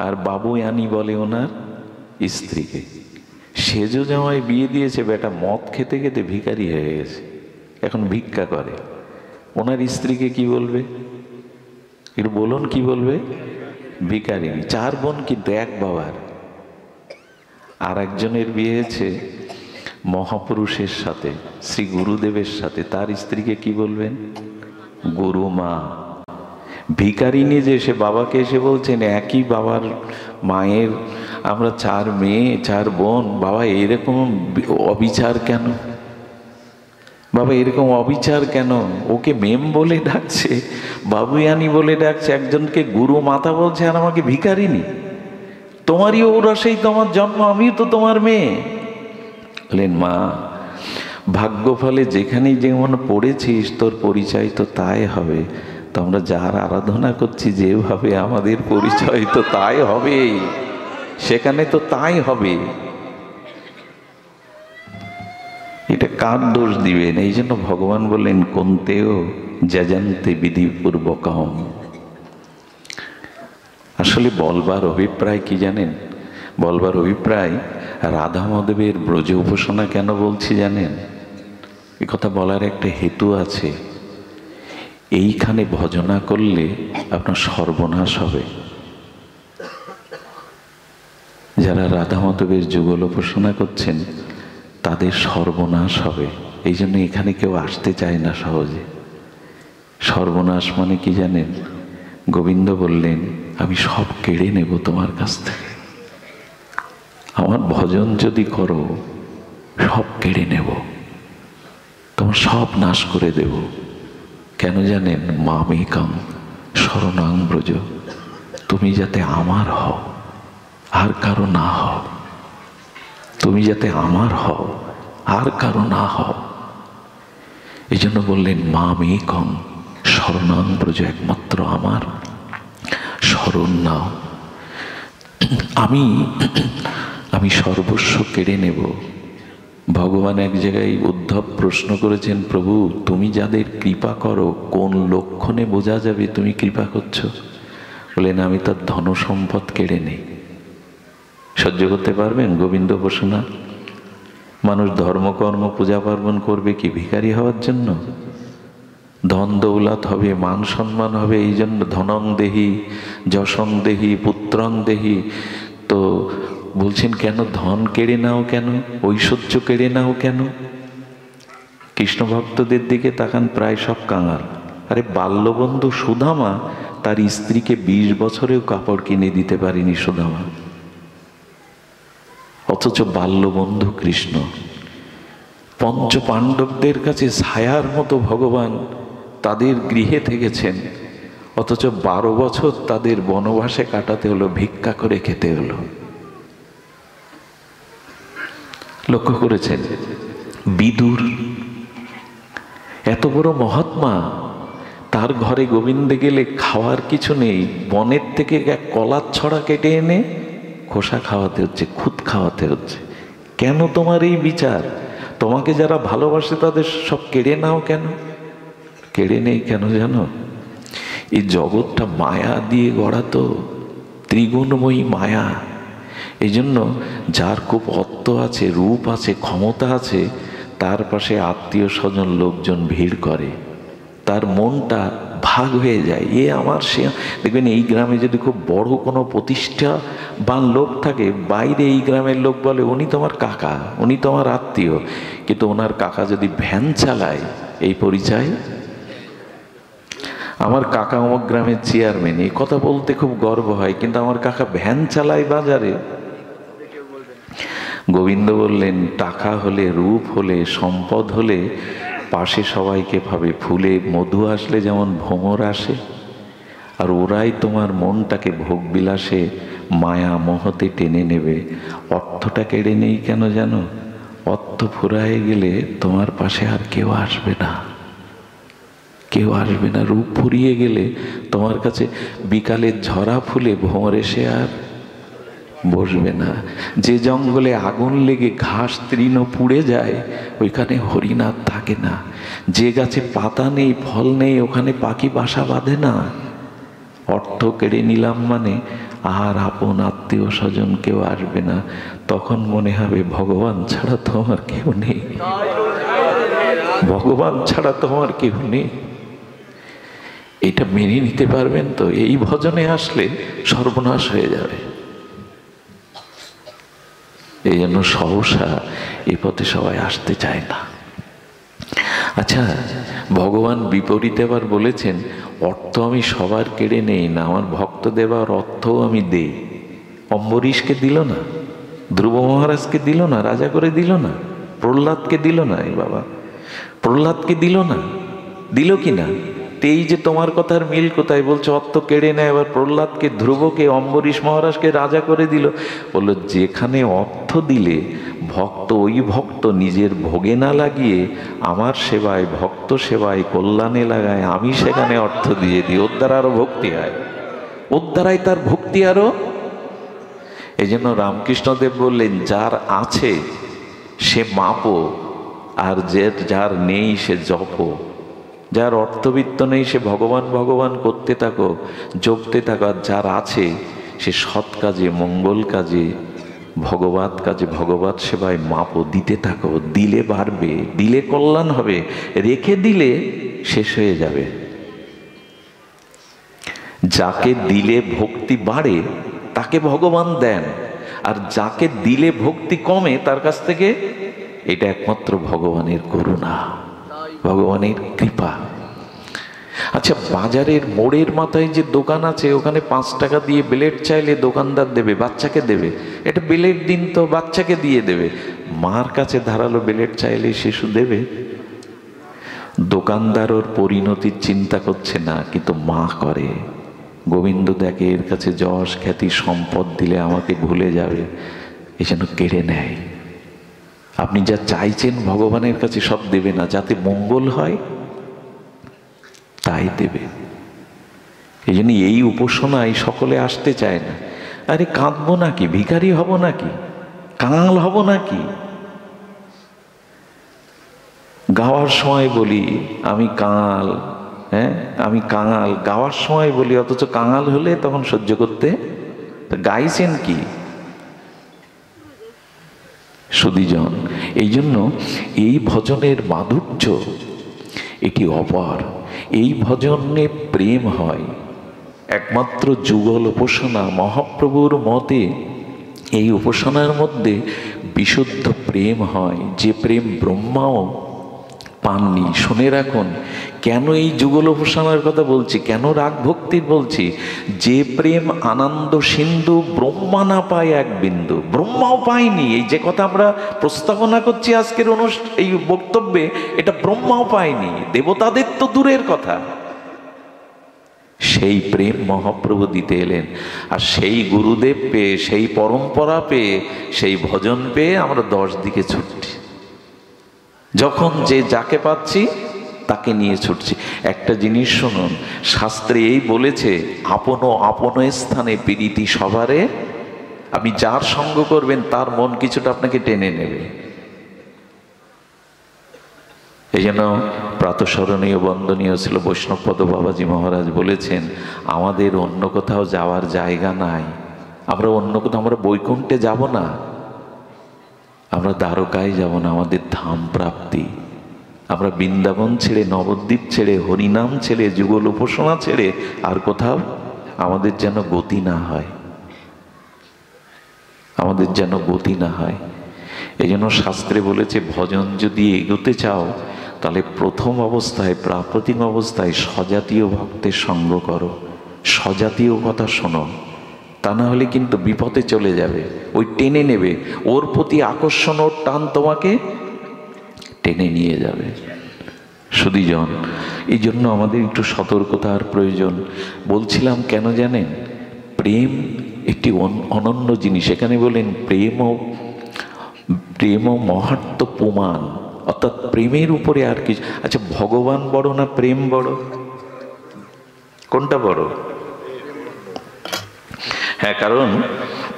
আর বাবু আনি বলে ওনার স্ত্রীকে। সেজো জামাই বিয়ে দিয়েছে, বেটা মদ খেতে খেতে ভিখারি হয়ে গেছে, এখন ভিক্ষা করে। ওনার স্ত্রীকে কি বলবে? একটু বলুন, কি বলবে? ভিখারিনী। 4 বোন কিন্তু এক বাবার। আর একজনের বিয়ে হয়েছে মহাপুরুষের সাথে, শ্রী গুরুদেবের সাথে, তার স্ত্রীকে কি বলবেন? গুরুমা। ভিখারিনী যে, সে বাবাকে এসে বলছেন, একই বাবার মায়ের আমরা 4 মেয়ে 4 বোন, বাবা এরকম অবিচার কেন? বাবা এরকম অবিচার কেন? ওকে মেম বলে ডাকছে, বাবুয়ানি বলে ডাকছে, একজনকে গুরু মাতা বলছে, আর আমাকে ভিখারিনী। তোমারই ঔরসেই তোমার জন্ম, আমিও তো তোমার মেয়ে। বলেন, মা, ভাগ্য ফলে যেখানেই যেমন পড়েছিস, তোর পরিচয় তো তাই হবে। তো আমরা যার আরাধনা করছি, যেভাবে আমাদের পরিচয় তো তাই হবে, সেখানে তো তাই হবে। এটা কার দোষ দিবেন? এই জন্য ভগবান বললেন, কোনতেও যজন্তে বিধিপূর্বকম। আসলে বলবার অভিপ্রায় কি জানেন? বলবার অভিপ্রায়, রাধা মাধবের ব্রজ উপাসনা কেন বলছি জানেন? এ কথা বলার একটা হেতু আছে। এইখানে ভজনা করলে আপনার সর্বনাশ হবে। যারা রাধা মাধবের যুগল উপাসনা করছেন, তাদের সর্বনাশ হবে। এই জন্য এখানে কেউ আসতে চায় না সহজে। সর্বনাশ মানে কি জানেন? গোবিন্দ বললেন, আমি সব কেড়ে নেব তোমার কাছ থেকে। আমার ভজন যদি করো, সব কেড়ে নেব, তোমার সব নাশ করে দেব। কেন জানেন? মামেকং শরণাং ব্রজ। তুমি যাতে আমার হও, আর কারো না হও। তুমি যাতে আমার হও, আর কারো না হও। এই জন্য বললেন, মামেকং শরণাং ব্রজ, একমাত্র আমার শরণ নাও। আমি সর্বস্ব কেড়ে নেব। ভগবান এক জায়গায় উদ্ধব প্রশ্ন করেছেন, প্রভু তুমি যাদের কৃপা করো, কোন লক্ষণে বোঝা যাবে তুমি কৃপা করছো? বলেন, আমি তার ধন সম্পদ কেড়ে নেই। সহ্য করতে পারবেন গোবিন্দ উপাসনা? মানুষ ধর্মকর্ম পূজা পার্বণ করবে কি ভিখারি হওয়ার জন্য? ধন দৌলত হবে, মান সম্মান হবে, এই জন্য ধনং দেহি, যশং দেহি, পুত্রং দেহি। তো বলছেন কেন ধন কেড়ে নাও, কেন ঐশ্বর্য কেড়ে নাও কেন? কৃষ্ণ ভক্তদের দিকে তাকান, প্রায় সব কাঙাল। আরে বাল্যবন্ধু সুদামা তার স্ত্রীকে 20 বছরেও কাপড় কিনে দিতে পারেনি সুদামা, অথচ বাল্যবন্ধু কৃষ্ণ। পঞ্চ পাণ্ডবদের কাছে ছায়ার মতো ভগবান তাদের গৃহে থেকেছেন, অথচ 12 বছর তাদের বনবাসে কাটাতে হলো, ভিক্ষা করে খেতে হলো। লক্ষ্য করেছেন? বিদুর এত বড় মহাত্মা, তার ঘরে গোবিন্দে গেলে খাওয়ার কিছু নেই, বনের থেকে এক কলার ছড়া কেটে এনে খোসা খাওয়াতে হচ্ছে, খুদ খাওয়াতে হচ্ছে। কেন তোমার এই বিচার? তোমাকে যারা ভালোবাসে তাদের সব কেড়ে নাও কেন? কেড়ে নেই কেন জানো? এই জগৎটা মায়া দিয়ে গড়া, তো ত্রিগুণময়ী মায়া। এই জন্য যার খুব অর্থ আছে, রূপ আছে, ক্ষমতা আছে, তার পাশে আত্মীয় স্বজন লোকজন ভিড় করে, তার মনটা ভাগ হয়ে যায়। এ আমার, সে। দেখবেন এই গ্রামে যদি খুব বড় কোনো প্রতিষ্ঠাবান লোক থাকে, বাইরে এই গ্রামের লোক বলে উনি তোমার কাকা, উনি তোমার আত্মীয়, কিন্তু ওনার কাকা যদি ভ্যান চালায়, এই পরিচয় আমার কাকা অমুক গ্রামের চেয়ারম্যান, এই কথা বলতে খুব গর্ব হয়, কিন্তু আমার কাকা ভ্যান চালায় বাজারে। গোবিন্দ বললেন, টাকা হলে, রূপ হলে, সম্পদ হলে পাশে সবাইকে ভাবে, ফুলে মধু আসলে যেমন ভ্রমর আসে, আর ওরাই তোমার মনটাকে ভোগবিলাসে মায়া মোহতে টেনে নেবে। অর্থটা কেড়ে নেই কেন জানো? অর্থ ফুরায়ে গেলে তোমার পাশে আর কেউ আসবে না, কেউ আসবে না। রূপ ফুরিয়ে গেলে তোমার কাছে বিকালের ঝরা ফুলে ভ্রমর এসে আর বসবে না। যে জঙ্গলে আগুন লেগে ঘাস তৃণ পুড়ে যায়, ওইখানে হরিণ আর থাকে না। যে গাছে পাতা নেই, ফল নেই, ওখানে পাখি বাসা বাঁধে না। অর্থ কেড়ে নিলাম মানে আর আপন আত্মীয় স্বজন কেউ আসবে না। তখন মনে হবে ভগবান ছাড়া তো আমার কেউ নেই, ভগবান ছাড়া তো আমার কেউ নেই। এটা মেনে নিতে পারবেন তো? এই ভজনে আসলে সর্বনাশ হয়ে যাবে। এই জন্য সহসা এই পথে সবাই আসতে চায় না। আচ্ছা, ভগবান বিপরীতে আবার বলেছেন, অর্থ আমি সবার কেড়ে নেই না, আমার ভক্ত দেবার অর্থও আমি দেই। অম্বরীশকে দিল না, ধ্রুব মহারাজকে দিল না, রাজা করে দিল না, প্রহ্লাদকে দিল না। এই বাবা প্রহ্লাদকে দিল না, দিল কি না? এই যে তোমার কথার মিল কোথায়? বলছে অর্থ কেড়ে নেয়, এবার প্রহ্লাদকে, ধ্রুবকে, অম্বরীশ মহারাজকে রাজা করে দিল। বললো যেখানে অর্থ দিলে ভক্ত, ওই ভক্ত নিজের ভোগে না লাগিয়ে আমার সেবায়, ভক্ত সেবায়, কল্যাণে লাগায়, আমি সেখানে অর্থ দিয়ে দিই, ওর দ্বারা আরো ভক্তি হয়, ওর দ্বারাই তার ভক্তি আরো। এই জন্য রামকৃষ্ণদেব বললেন, যার আছে সে মাপো, আর যার নেই সে জপো। যার অর্থবিত্ত নেই সে ভগবান ভগবান করতে থাকো, জপতে থাকো। আর যার আছে সে সৎ কাজে, মঙ্গল কাজে, ভগবত কাজে, ভগবত সেবায় মাপো, দিতে থাকো। দিলে বাড়বে, দিলে কল্যাণ হবে, রেখে দিলে শেষ হয়ে যাবে। যাকে দিলে ভক্তি বাড়ে তাকে ভগবান দেন, আর যাকে দিলে ভক্তি কমে তার কাছ থেকে, এটা একমাত্র ভগবানের করুণা, ভগবানের কৃপা। আচ্ছা, বাজারের মোড়ের মাথায় যে দোকান আছে, ওখানে 5 টাকা দিয়ে ব্লেড চাইলে দোকানদার দেবে, বাচ্চাকে দেবে। এটা ব্লেড দিন তো, বাচ্চাকে দিয়ে দেবে। মার কাছে ধারালো ব্লেড চাইলে শিশু দেবে? দোকানদার ওর পরিণতির চিন্তা করছে না, কিন্তু মা করে। গোবিন্দ দেখে এর কাছে যশ খ্যাতি সম্পদ দিলে আমাকে ভুলে যাবে, এই জন্য কেড়ে নেয়। আপনি যা চাইছেন ভগবানের কাছে সব দেবে না, যাতে মঙ্গল হয় তাই দেবে। এই জন্য এই উপাসনায় সকলে আসতে চায় না। আরে কাঁদবো নাকি? ভিখারি হব নাকি? কাঙাল হব নাকি? গাওয়ার সময় বলি আমি কাঙাল, হ্যাঁ আমি কাঙাল, গাওয়ার সময় বলি, অথচ কাঙাল হলে তখন সহ্য করতে। গাইছেন কি সুধীজন? এই জন্য এই ভজনের মাধুর্য এটি অপার। এই ভজনে প্রেম হয়, একমাত্র যুগল উপাসনা। মহাপ্রভুর মতে এই উপাসনার মধ্যে বিশুদ্ধ প্রেম হয়, যে প্রেম ব্রহ্মাও পাননি। শুনে রাখুন, কেন এই যুগল উপাসনার কথা বলছি, কেন রাগ ভক্তির বলছি। যে প্রেম আনন্দ সিন্ধু ব্রহ্মা না পায় এক বিন্দু, ব্রহ্মাও পায়নি। এই যে কথা আমরা প্রস্তাবনা করছি আজকের এই বক্তব্যে, এটা ব্রহ্মাও পায়নি, দেবতাদের তো দূরের কথা। সেই প্রেম মহাপ্রভু দিতে এলেন। আর সেই গুরুদেব পেয়ে, সেই পরম্পরা পেয়ে, সেই ভজন পেয়ে আমরা 10 দিকে ছুটছি। যখন যে যাকে পাচ্ছি তাকে নিয়ে ছুটছি। একটা জিনিস শুনুন, শাস্ত্রে এই বলেছে, আপন আপন স্থানে প্রীতি সবারে। আপনি যার সঙ্গ করবেন তার মন কিছুটা আপনাকে টেনে নেবে। এই জন্য প্রাতঃস্মরণীয় বন্দনীয় ছিল বৈষ্ণবপদ বাবাজি মহারাজ বলেছেন, আমাদের অন্য কোথাও যাওয়ার জায়গা নাই। আমরা অন্য কোথাও, আমরা বৈকুণ্ঠে যাব না, আমরা দ্বারকায় যাব না, আমাদের ধাম প্রাপ্তি। আমরা বৃন্দাবন ছেড়ে, নবদ্বীপ ছেড়ে, হরিনাম ছেড়ে, যুগল উপাসনা ছেড়ে আর কোথাও আমাদের যেন গতি না হয়, আমাদের যেন গতি না হয়। এই জন্য শাস্ত্রে বলেছে, ভজন যদি এগোতে চাও তাহলে প্রথম অবস্থায়, প্রাপ্রতিম অবস্থায় স্বজাতীয় ভক্তের সঙ্গ করো, স্বজাতীয় কথা শোনো। তা না হলে কিন্তু বিপদে চলে যাবে, ওই টেনে নেবে, ওর প্রতি আকর্ষণ, ওর টান তোমাকে টেনে নিয়ে যাবে। সুধীজন, এই জন্য আমাদের একটু সতর্কতার প্রয়োজন। বলছিলাম কেন জানেন, প্রেম একটি অনন্য জিনিস। এখানে বলেন প্রেম ও মহাত্ম প্রমাণ, অর্থাৎ প্রেমের উপরে আর কিছু। আচ্ছা, ভগবান বড় না প্রেম বড়? কোনটা বড়? হ্যাঁ, কারণ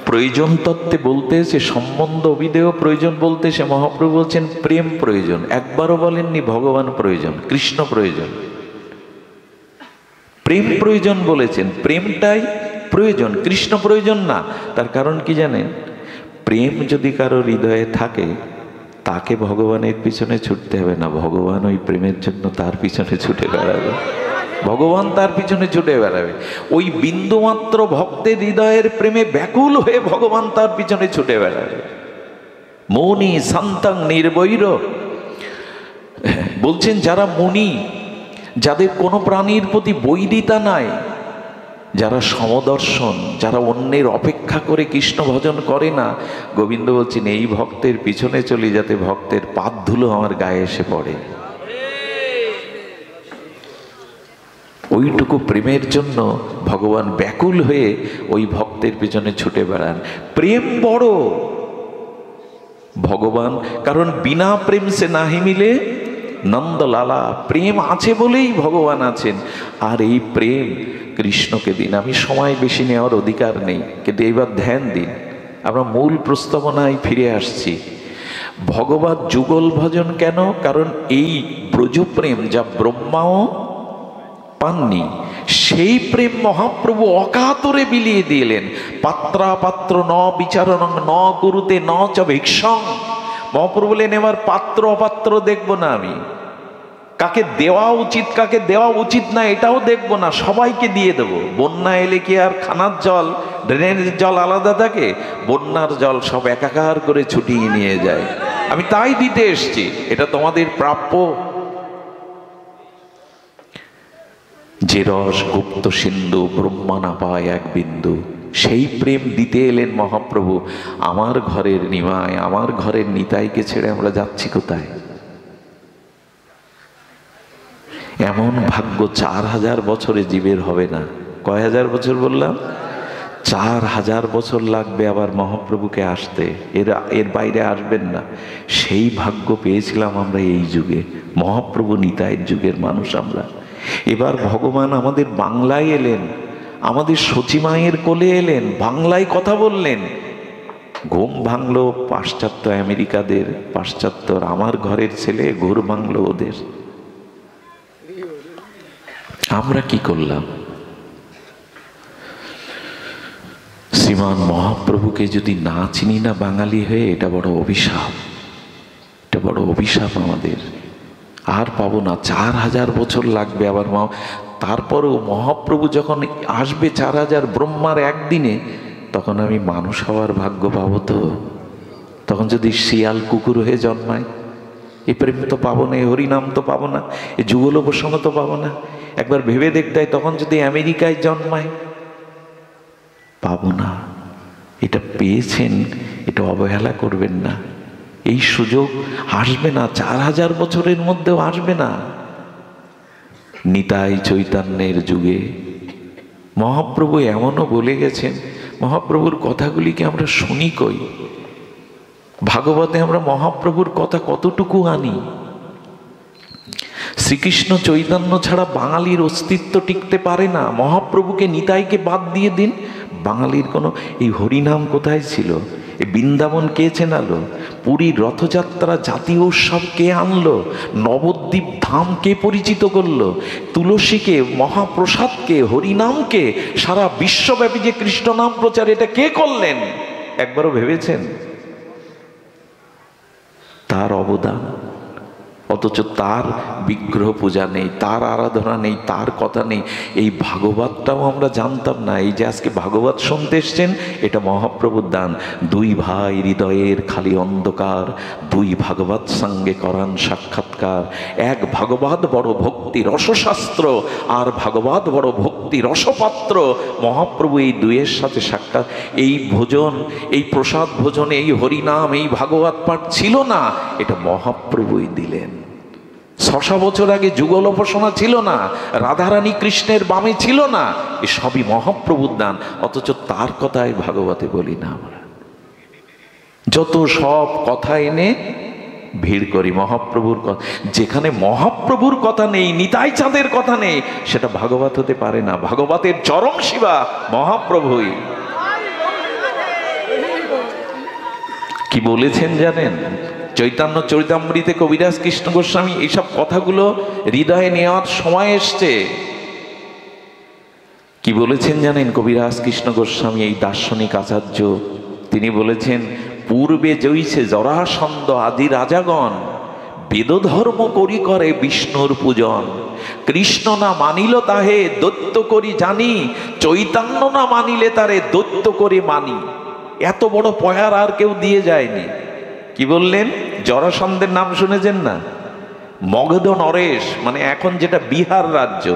প্রয়োজন তত্ত্বে বলতে সে সম্বন্ধ অভিধেয় প্রয়োজন বলতে সে মহাপ্রভু বলছেন প্রেম প্রয়োজন। একবারও বলেননি ভগবান প্রয়োজন, কৃষ্ণ প্রয়োজন, প্রেম প্রয়োজন বলেছেন। প্রেমটাই প্রয়োজন, কৃষ্ণ প্রয়োজন না। তার কারণ কি জানেন, প্রেম যদি কারো হৃদয়ে থাকে তাকে ভগবানের পিছনে ছুটতে হবে না, ভগবান ওই প্রেমের জন্য তার পিছনে ছুটে বেড়াবে, ভগবান তার পিছনে ছুটে বেড়াবে। ওই বিন্দুমাত্র ভক্তের হৃদয়ের প্রেমে ব্যাকুল হয়ে ভগবান তার পিছনে ছুটে বেড়াবে। মৌনি শান্তং নির্বৈর বলছেন, যারা মুনি, যাদের কোনো প্রাণীর প্রতি বৈরিতা নাই, যারা সমদর্শন, যারা অন্যের অপেক্ষা করে কৃষ্ণ ভজন করে না, গোবিন্দ বলছেন এই ভক্তের পিছনে চলি যাতে ভক্তের পাদ ধুলো আমার গায়ে এসে পড়ে। ওইটুকু প্রেমের জন্য ভগবান ব্যাকুল হয়ে ওই ভক্তের পিছনে ছুটে বেড়ান। প্রেম বড় ভগবান, কারণ বিনা প্রেম সে নাহি মিলে নন্দলালা। প্রেম আছে বলেই ভগবান আছেন। আর এই প্রেম কৃষ্ণকে দিন। আমি সময় বেশি নেওয়ার অধিকার নেই, কিন্তু এইবার ধ্যান দিন। আমরা মূল প্রস্তাবনায় ফিরে আসছি। ভগবত যুগল ভজন কেন? কারণ এই ব্রজপ্রেম যা ব্রহ্মাও পাননি, সেই প্রেম মহাপ্রভু অকাতরে বিলিয়ে দিলেন। পাত্রাপাত্র ন বিচারণ ন কুরুতে ন চ ভিক্ষং। মহাপ্রভু বলেন, এবার পাত্র অপাত্র দেখবো না আমি, কাকে দেওয়া উচিত কাকে দেওয়া উচিত না এটাও দেখবো না, সবাইকে দিয়ে দেবো। বন্যা এলে কি আর খানার জল, ড্রেনের জল আলাদা থাকে? বন্যার জল সব একাকার করে ছুটিয়ে নিয়ে যায়। আমি তাই দিতে এসছি, এটা তোমাদের প্রাপ্য। যে রস গুপ্ত সিন্ধু ব্রহ্মা না পায় এক বিন্দু, সেই প্রেম দিতে এলেন মহাপ্রভু। আমার ঘরের নিমায়, আমার ঘরের নিতাইকে ছেড়ে আমরা যাচ্ছি কোথায়? এমন ভাগ্য 4000 বছরে জীবের হবে না। কয় হাজার বছর বললাম? 4000 বছর লাগবে আবার মহাপ্রভুকে আসতে, এর বাইরে আসবেন না। সেই ভাগ্য পেয়েছিলাম আমরা এই যুগে, মহাপ্রভু নিতাইয়ের যুগের মানুষ আমরা। এবার ভগবান আমাদের বাংলায় এলেন, আমাদের সচিমায়ের কোলে এলেন, বাংলায় কথা বললেন। ঘুম ভাঙলো পাশ্চাত্য আমেরিকাদের, পাশ্চাত্যর আমার ঘরের ছেলে ঘুর ভাঙলো ওদের। আমরা কি করলাম? শ্রীমান মহাপ্রভুকে যদি না চিনি না বাঙালি হয়ে, এটা বড় অভিশাপ, এটা বড় অভিশাপ আমাদের। আর পাবো না, 4000 বছর লাগবে আবার। তারপরেও মহাপ্রভু যখন আসবে 4000, ব্রহ্মার একদিনে তখন আমি মানুষ হওয়ার ভাগ্য পাবো তো? তখন যদি শিয়াল কুকুর হয়ে জন্মায়, এই প্রেম তো পাবো না, এই হরিনাম তো পাবো না, এই যুগল প্রসঙ্গ তো পাবো না। একবার ভেবে দেখতে হয়, তখন যদি আমেরিকায় জন্মায়, পাবো না। এটা পেয়েছেন, এটা অবহেলা করবেন না। এই সুযোগ আসবে না, 4000 বছরের মধ্যেও আসবে না। নিতাই চৈতন্যের যুগে মহাপ্রভু এমনও বলে গেছেন, মহাপ্রভুর কথাগুলিকে আমরা শুনি কই? ভাগবতে আমরা মহাপ্রভুর কথা কতটুকু আনি? শ্রীকৃষ্ণ চৈতন্য ছাড়া বাঙালির অস্তিত্ব টিকতে পারে না। মহাপ্রভুকে নিতাইকে বাদ দিয়ে দিন, বাঙালির কোনো এই হরিনাম কোথায় ছিল? এই বৃন্দাবন কে চেনালো? পুরীর রথযাত্রা জাতীয় উৎসব কে আনলো? নবদ্বীপ ধাম কে পরিচিত করলো? তুলসীকে, মহাপ্রসাদকে, হরিনামকে, সারা বিশ্বব্যাপী যে কৃষ্ণ নাম প্রচার, এটা কে করলেন? একবারও ভেবেছেন? তার অবদান। অথচ তার বিগ্রহ পূজা নেই, তার আরাধনা নেই, তার কথা নেই। এই ভাগবতটাও আমরা জানতাম না। এই যে আজকে ভাগবত শুনতে এসছেন, এটা মহাপ্রভুর দান। দুই ভাই হৃদয়ের খালি অন্ধকার, দুই ভাগবত সঙ্গে করান সাক্ষাৎকার। এক ভাগবত বড় ভক্তি রসশাস্ত্র, আর ভাগবত বড় ভক্তি রসপাত্র। মহাপ্রভু এই দুইয়ের সাথে সাক্ষাৎ। এই ভোজন, এই প্রসাদ ভোজনে এই হরিনাম, এই ভাগবত পাঠ ছিল না, এটা মহাপ্রভুই দিলেন। 600 বছর আগে যুগল উপাসনা ছিল না, রাধারানী কৃষ্ণের বামে ছিল না, এ সবই মহাপ্রভুর দান। অথচ তার কথাই ভাগবতে বলি না আমরা। যত সব কথা এনে ভিড় করি মহাপ্রভুর কথা। যেখানে মহাপ্রভুর কথা নেই, নিতাই চাঁদের কথা নেই, সেটা ভাগবত হতে পারে না। ভাগবতের চরম শিবা মহাপ্রভুই। কি বলেছেন জানেন? চৈতন্য চরিতামৃতে কবিরাজ কৃষ্ণ গোস্বামী এইসব কথাগুলো হৃদয়ে নেওয়ার সময় এসছে। কি বলেছেন জানেন কবিরাজ কৃষ্ণ গোস্বামী, এই দার্শনিক আচার্য? তিনি বলেছেন, পূর্বে জৈছে জরাসন্ধ আদি রাজাগণ, বেদধর্ম করি করে বিষ্ণুর পূজন। কৃষ্ণ না মানিল তাহে দৈত্য করি জানি, চৈতন্য না মানিলে তারে দৈত্য করে মানি। এত বড় পয়ার আর কেউ দিয়ে যায়নি। কি বললেন? জরাসন্ধের নাম শুনেছেন না? মগধ নরেশ, মানে এখন যেটা বিহার রাজ্য,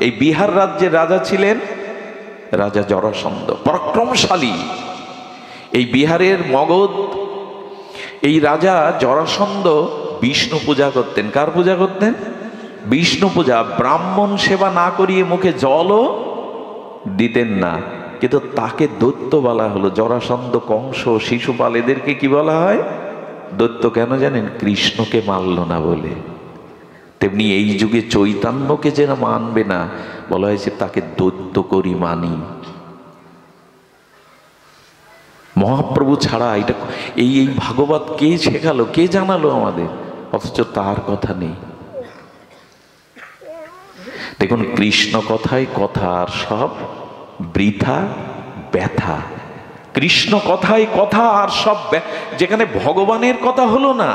এই বিহার রাজ্যের রাজা ছিলেন রাজা জরাসন্ধ, পরাক্রমশালী। এই বিহারের মগধ, এই রাজা জরাসন্ধ বিষ্ণু পূজা করতেন। কার পূজা করতেন? বিষ্ণু পূজা। ব্রাহ্মণ সেবা না করিয়ে মুখে জলও দিতেন না। কিন্তু তাকে দৈত্য বলা হলো। জরাসন্ধ, কংস, শিশুপাল, এদেরকে কি বলা হয়? দৈত্য। কেন জানেন? কৃষ্ণকে মানল না বলে। তেমনি এই যুগে চৈতন্যকে যেন মানবে না, বলা হয়েছে তাকে দৈত্য করি মানি। মহাপ্রভু ছাড়া এটা, এই ভাগবত কে শেখালো, কে জানালো আমাদের? অথচ তার কথা নেই। দেখুন, কৃষ্ণ কথায় কথা, আর সব বৃথা ব্যথা। কৃষ্ণ কথায় কথা, আর সব যেখানে ভগবানের কথা হলো না।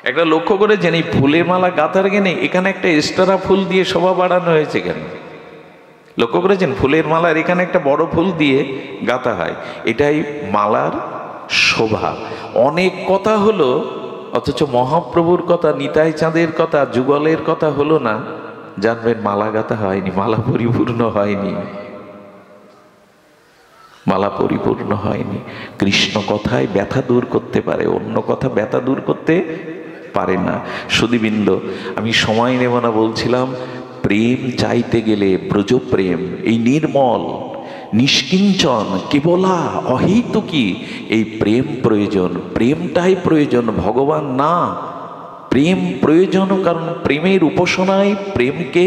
একটা লক্ষ্য করে যেন এই ফুলের মালা গাঁথার গেনে এখানে একটা এক্সট্রা ফুল দিয়ে শোভা বাড়ানো হয়েছে কেন? লক্ষ্য করেছেন? ফুলের মালার এখানে একটা বড় ফুল দিয়ে গাঁথা হয়, এটাই মালার শোভা। অনেক কথা হলো, অথচ মহাপ্রভুর কথা, নিতাই চাঁদের কথা, যুগলের কথা হলো না। জানবেন মালা গাঁথা হয়নি, মালা পরিপূর্ণ হয়নি, মালা পরিপূর্ণ হয়নি। কৃষ্ণ কথায় ব্যথা দূর করতে পারে, অন্য কথা ব্যথা দূর করতে পারে না। সুধীবৃন্দ, আমি সময় নেব না, বলছিলাম প্রেম চাইতে গেলে ব্রজ প্রেম, এই নির্মল নিষ্কিঞ্চন কেবলা অহেতুকী, এই প্রেম প্রয়োজন। প্রেমটাই প্রয়োজন, ভগবান না। প্রেম প্রয়োজন, কারণ প্রেমের উপাসনায় প্রেমকে,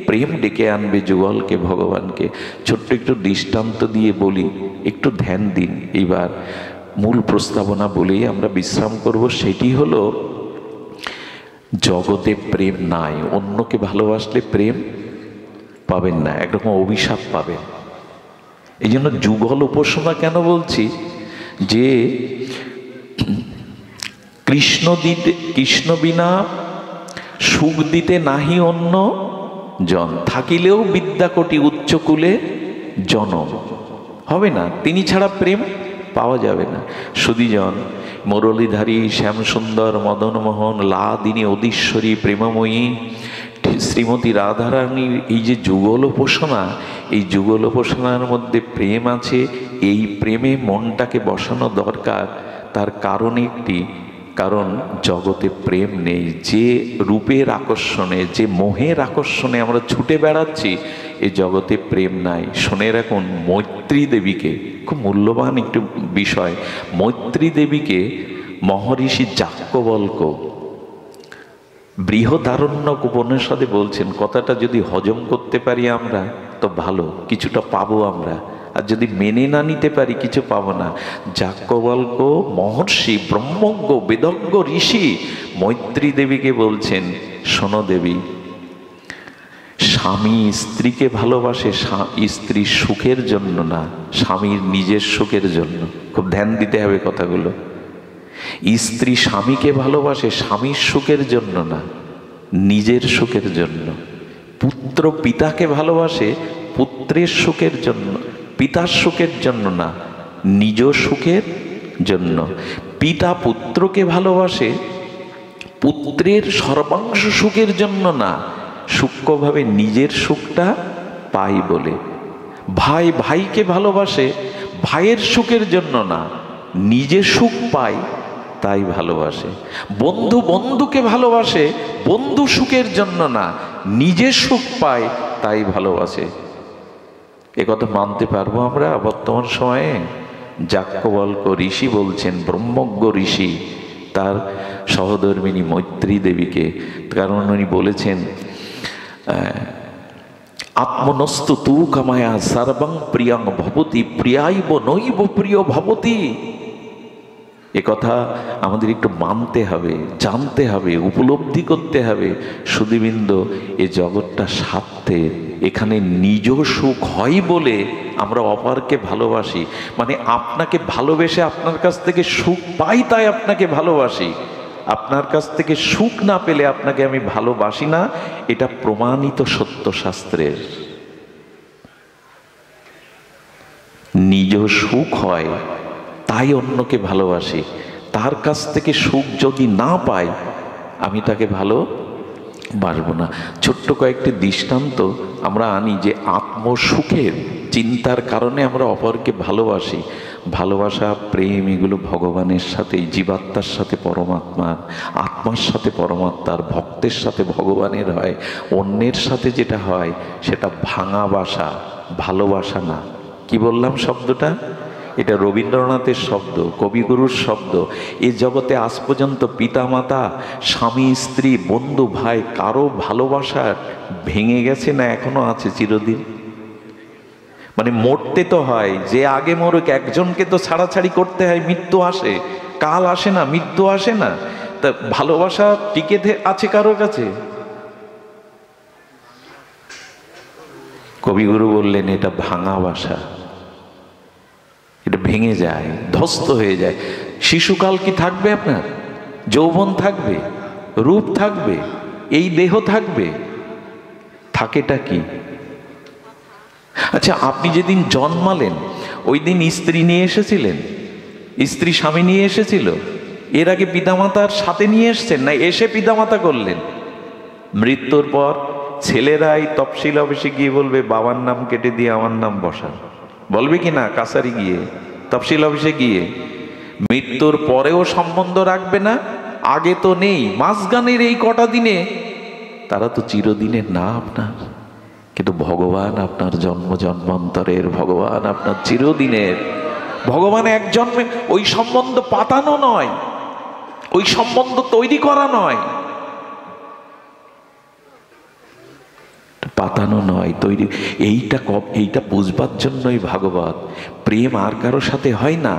প্রেম ডেকে আনবে যুগলকে, ভগবানকে। ছোট্ট একটু দৃষ্টান্ত দিয়ে বলি, একটু ধ্যান দিন। এইবার মূল প্রস্তাবনা বলেই আমরা বিশ্রাম করব। সেটি হলো, জগতে প্রেম নাই। অন্যকে ভালোবাসলে প্রেম পাবেন না, একরকম অভিশাপ পাবেন। এই জন্য যুগল উপাসনা কেন বলছি, যে কৃষ্ণ বিনা সুখ দিতে নাহি অন্য জন, থাকিলেও বিদ্যাকোটি উচ্চকুলে জনম। হবে না, তিনি ছাড়া প্রেম পাওয়া যাবে না। সুধীজন, মুরলীধারী, শ্যামসুন্দর, মদনমোহন, লাদিনী, অধীশ্বরী, প্রেমময়ী শ্রীমতী রাধারানীর এই যে যুগল উপাসনা, এই যুগল উপাসনার মধ্যে প্রেম আছে। এই প্রেমে মনটাকে বসানো দরকার। তার কারণ একটি, কারণ জগতে প্রেম নেই। যে রূপের আকর্ষণে, যে মোহের আকর্ষণে আমরা ছুটে বেড়াচ্ছি, এই জগতে প্রেম নাই। শুনে রাখুন, মৈত্রী দেবীকে, খুব মূল্যবান একটু বিষয়, মৈত্রী দেবীকে মহর্ষি যাজ্ঞবল্ক্য বৃহদারণ্যক উপনিষদে বলছেন, কথাটা যদি হজম করতে পারি আমরা তো ভালো, কিছুটা পাবো আমরা, আর যদি মেনে না নিতে পারি কিছু পাবো না। যাজ্ঞবল্ক্য মহর্ষি, ব্রহ্মজ্ঞ, বেদজ্ঞ ঋষি মৈত্রী দেবীকে বলছেন, শোনো দেবী, স্বামী স্ত্রীকে ভালোবাসে স্ত্রীর সুখের জন্য না, স্বামীর নিজের সুখের জন্য। খুব ধ্যান দিতে হবে কথাগুলো। স্ত্রী স্বামীকে ভালোবাসে স্বামীর সুখের জন্য না, নিজের সুখের জন্য। পুত্র পিতাকে ভালোবাসে পুত্রের সুখের জন্য, পিতার সুখের জন্য না, নিজ সুখের জন্য। পিতা পুত্রকে ভালোবাসে পুত্রের সর্বাংশ সুখের জন্য না, সূক্ষ্মভাবে নিজের সুখটা পাই বলে। ভাই ভাইকে ভালোবাসে ভাইয়ের সুখের জন্য না, নিজের সুখ পায় তাই ভালোবাসে। বন্ধু বন্ধুকে ভালোবাসে বন্ধু সুখের জন্য না, নিজের সুখ পায় তাই ভালোবাসে। একথা মানতে পারবো আমরা বর্তমান সময়ে? যাজ্ঞবল্ক্য ঋষি বলছেন, ব্রহ্মজ্ঞ ঋষি তার সহধর্মিণী মৈত্রী দেবীকে, কারণ উনি বলেছেন, আত্মনস্তু তু কামায়া সর্বং প্রিয়ং ভবতি, প্রিয়াইব নৈব প্রিয় ভবতি। এ কথা আমাদের একটু মানতে হবে, জানতে হবে, উপলব্ধি করতে হবে। সুধীবৃন্দ, এ জগৎটা স্বার্থের। এখানে নিজ সুখ হয় বলে আমরা অপরকে ভালোবাসি, মানে আপনাকে ভালোবেসে আপনার কাছ থেকে সুখ পাই তাই আপনাকে ভালোবাসি। আপনার কাছ থেকে সুখ না পেলে আপনাকে আমি ভালোবাসি না, এটা প্রমাণিত সত্য শাস্ত্রের। নিজ সুখ হয় তাই অন্যকে ভালোবাসি। তার কাছ থেকে সুখ যদি না পাই, আমি তাকে ভালোবাসবো না। ছোট্ট কয়েকটি দৃষ্টান্ত আমরা আনি যে আত্মসুখের চিন্তার কারণে আমরা অপরকে ভালোবাসি। ভালোবাসা, প্রেম, এগুলো ভগবানের সাথে, জীবাত্মার সাথে পরমাত্মার, আত্মার সাথে পরমাত্মার, ভক্তের সাথে ভগবানের হয়। অন্যের সাথে যেটা হয় সেটা ভাঙা বাসা, ভালোবাসা না। কি বললাম শব্দটা? এটা রবীন্দ্রনাথের শব্দ, কবিগুরুর শব্দ। এই জগতে আজ পর্যন্ত পিতামাতা, স্বামী স্ত্রী, বন্ধু ভাই, কারো ভালোবাসা ভেঙে গেছে না এখনো আছে চিরদিন? মানে মরতে তো হয়, যে আগে মরুক, একজনকে তো ছাড়াছাড়ি করতে হয়, মৃত্যু আসে, কাল আসে না, মৃত্যু আসে না। তা ভালোবাসা টিকে আছে কারো কাছে? কবিগুরু বললেন, এটা ভাঙা বাসা, এটা ভেঙে যায়, ধ্বস্ত হয়ে যায়। শিশুকাল কি থাকবে আপনার? যৌবন থাকবে, রূপ থাকবে, এই দেহ থাকবে, থাকেটা কি? আচ্ছা, আপনি যেদিন জন্মালেন ওই দিন স্ত্রী নিয়ে এসেছিলেন? স্ত্রী স্বামী নিয়ে এসেছিল? এর আগে পিতামাতার সাথে নিয়ে এসছেন না এসে পিতামাতা করলেন? মৃত্যুর পর ছেলেরাই তফসিল অফিসে গিয়ে বলবে, বাবার নাম কেটে দিয়ে আমার নাম বসান, বলবে কি না? কাছারি গিয়ে, তফসিল অফিসে গিয়ে। মৃত্যুর পরেও সম্বন্ধ রাখবে না? আগে তো নেই, মাঝখানের এই কটা দিনে তারা তো চিরদিনের না আপনার, কিন্তু ভগবান আপনার জন্ম জন্মান্তরের, ভগবান আপনার চিরদিনের। ভগবান এক জন্মে, ওই সম্বন্ধ পাতানো নয়, ওই সম্বন্ধ তৈরি করা নয়, পাতানো নয়, তৈরি। এইটা বুঝবার জন্যই ভাগবত। প্রেম আর কারো সাথে হয় না,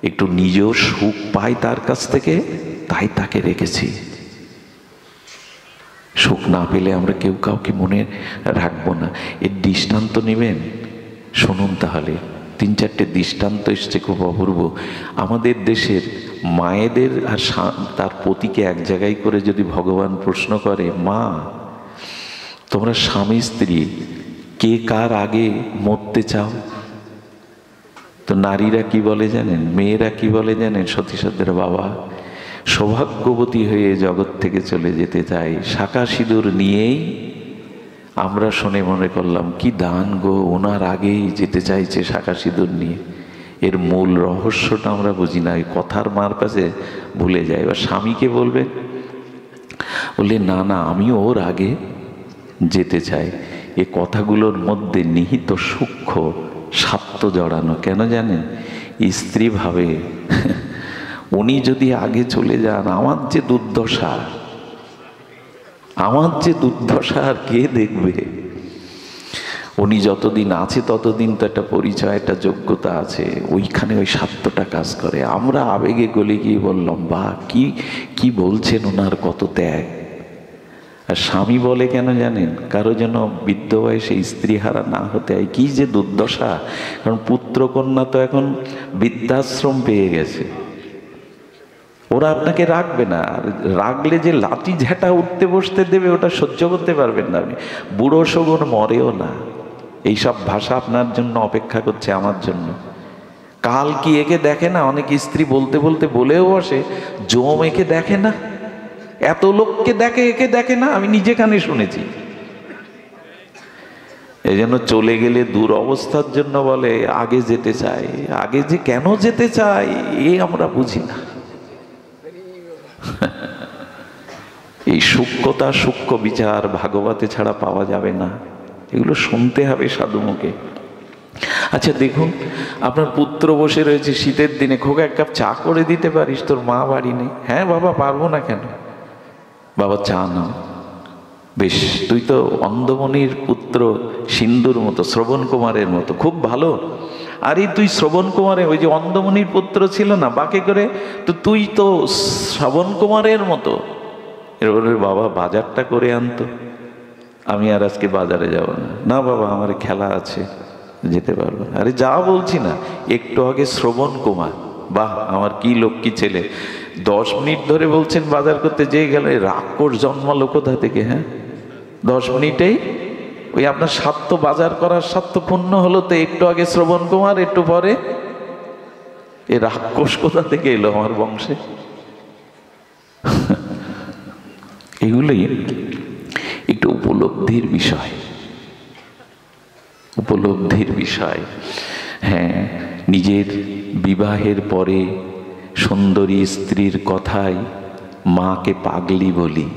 একটু নিজেও সুখ পাই তার কাছ থেকে, তাই তাকে রেখেছি। সুখ না পেলে আমরা কেউ কাউকে মনে রাখবো না। এর দৃষ্টান্ত নেবেন, শুনুন তাহলে। 3-4টে দৃষ্টান্ত এসছে, খুব অপূর্ব। আমাদের দেশের মায়েদের আর তার পতিকে এক জায়গায় করে যদি ভগবান প্রশ্ন করে, মা তোমরা স্বামী স্ত্রী কে কার আগে মরতে চাও? তো নারীরা কি বলে জানেন, মেয়েরা কি বলে জানেন, সতী সাধ্যের বাবা সৌভাগ্যবতী হয়ে জগৎ থেকে চলে যেতে চাই, শাঁখা সিঁদুর নিয়েই। আমরা শুনে মনে করলাম কি দান গো, ওনার আগেই যেতে চাইছে শাঁখা সিঁদুর নিয়ে। এর মূল রহস্যটা আমরা বুঝি না, ওই কথার মার কাছে ভুলে যাই। এবার স্বামীকে বলবে, বললে না না আমি ওর আগে যেতে চাই। এ কথাগুলোর মধ্যে নিহিত সূক্ষ্ম স্বার্থ জড়ানো। কেন জানেন, স্ত্রী ভাবে উনি যদি আগে চলে যান আমার যে দুর্দশা, আমার যে দুর্দশা আর কে দেখবে। উনি যতদিন আছে ততদিন তো একটা পরিচয়, একটা যোগ্যতা আছে, ওইখানে ওই স্বার্থটা কাজ করে। আমরা আবেগে গলে গিয়ে বললাম বা কি কি বলছেন, ওনার কত ত্যাগ। আর স্বামী বলে কেন জানেন, কারো যেন বৃদ্ধ বয়সে স্ত্রী হারা না হতে হয়। কি যে দুর্দশা, কারণ পুত্রকন্যা তো এখন বৃদ্ধাশ্রম পেয়ে গেছে, ওরা আপনাকে রাখবে না। আর রাখলে যে লাঠি ঝাঁটা উঠতে বসতে দেবে, ওটা সহ্য করতে পারবেন না। আমি বুড়ো শগুন মরেও না, এইসব ভাষা আপনার জন্য অপেক্ষা করছে, আমার জন্য। কাল কি একে দেখে না, অনেক স্ত্রী বলতে বলতে বলেও বসে, জম একে দেখে না, এত লোককে দেখে একে দেখে না, আমি নিজে কানে শুনেছি। এই জন্য চলে গেলে দূর অবস্থার জন্য বলে আগে যেতে চাই। আগে যে কেন যেতে চাই এ আমরা বুঝি না। এই সূক্ষ্মতা, সূক্ষ্ম বিচার ভাগবতে ছাড়া পাওয়া যাবে না, এগুলো শুনতে হবে সাধু মুখে। আচ্ছা দেখুন, আপনার পুত্র বসে রয়েছে শীতের দিনে, খোকা এক কাপ চা করে দিতে পারিস, তোর মা বাড়ি নেই। হ্যাঁ বাবা পারবো না কেন, বাবা চা নাও। বেশ, তুই তো অন্ধমণির পুত্র, সিন্ধুর মতো, শ্রবণ কুমারের মতো, খুব ভালো। আরে তুই শ্রবণ কুমারের, ওই যে অন্ধমণির পুত্র ছিল না বাঁকে করে, তো তুই তো শ্রবণ কুমারের মতো। এরপরে বাবা বাজারটা করে আনতো, আমি আর আজকে বাজারে যাব না। না বাবা আমার খেলা আছে, যেতে পারবো না। আরে যা বলছি না, একটু আগে শ্রবণ কুমার, বাহ আমার কি লক্ষ্মী ছেলে, 10 মিনিট ধরে বলছেন বাজার করতে, যেয়ে গেল রাক্ষস জন্মালো কোথা থেকে। হ্যাঁ 10 মিনিটেই ওই আপনার স্বার্থ, বাজার করার স্বার্থ পূর্ণ হলো। তো একটু আগে শ্রবণ কুমার, একটু পরে এ রাক্ষস কোথা থেকে এলো আমার বংশে। এগুলোই একটু উপলব্ধির বিষয়, উপলব্ধির বিষয়। হ্যাঁ, নিজের বিবাহের পরে সুন্দরী স্ত্রীর কথায় মাকে পাগলি বলি।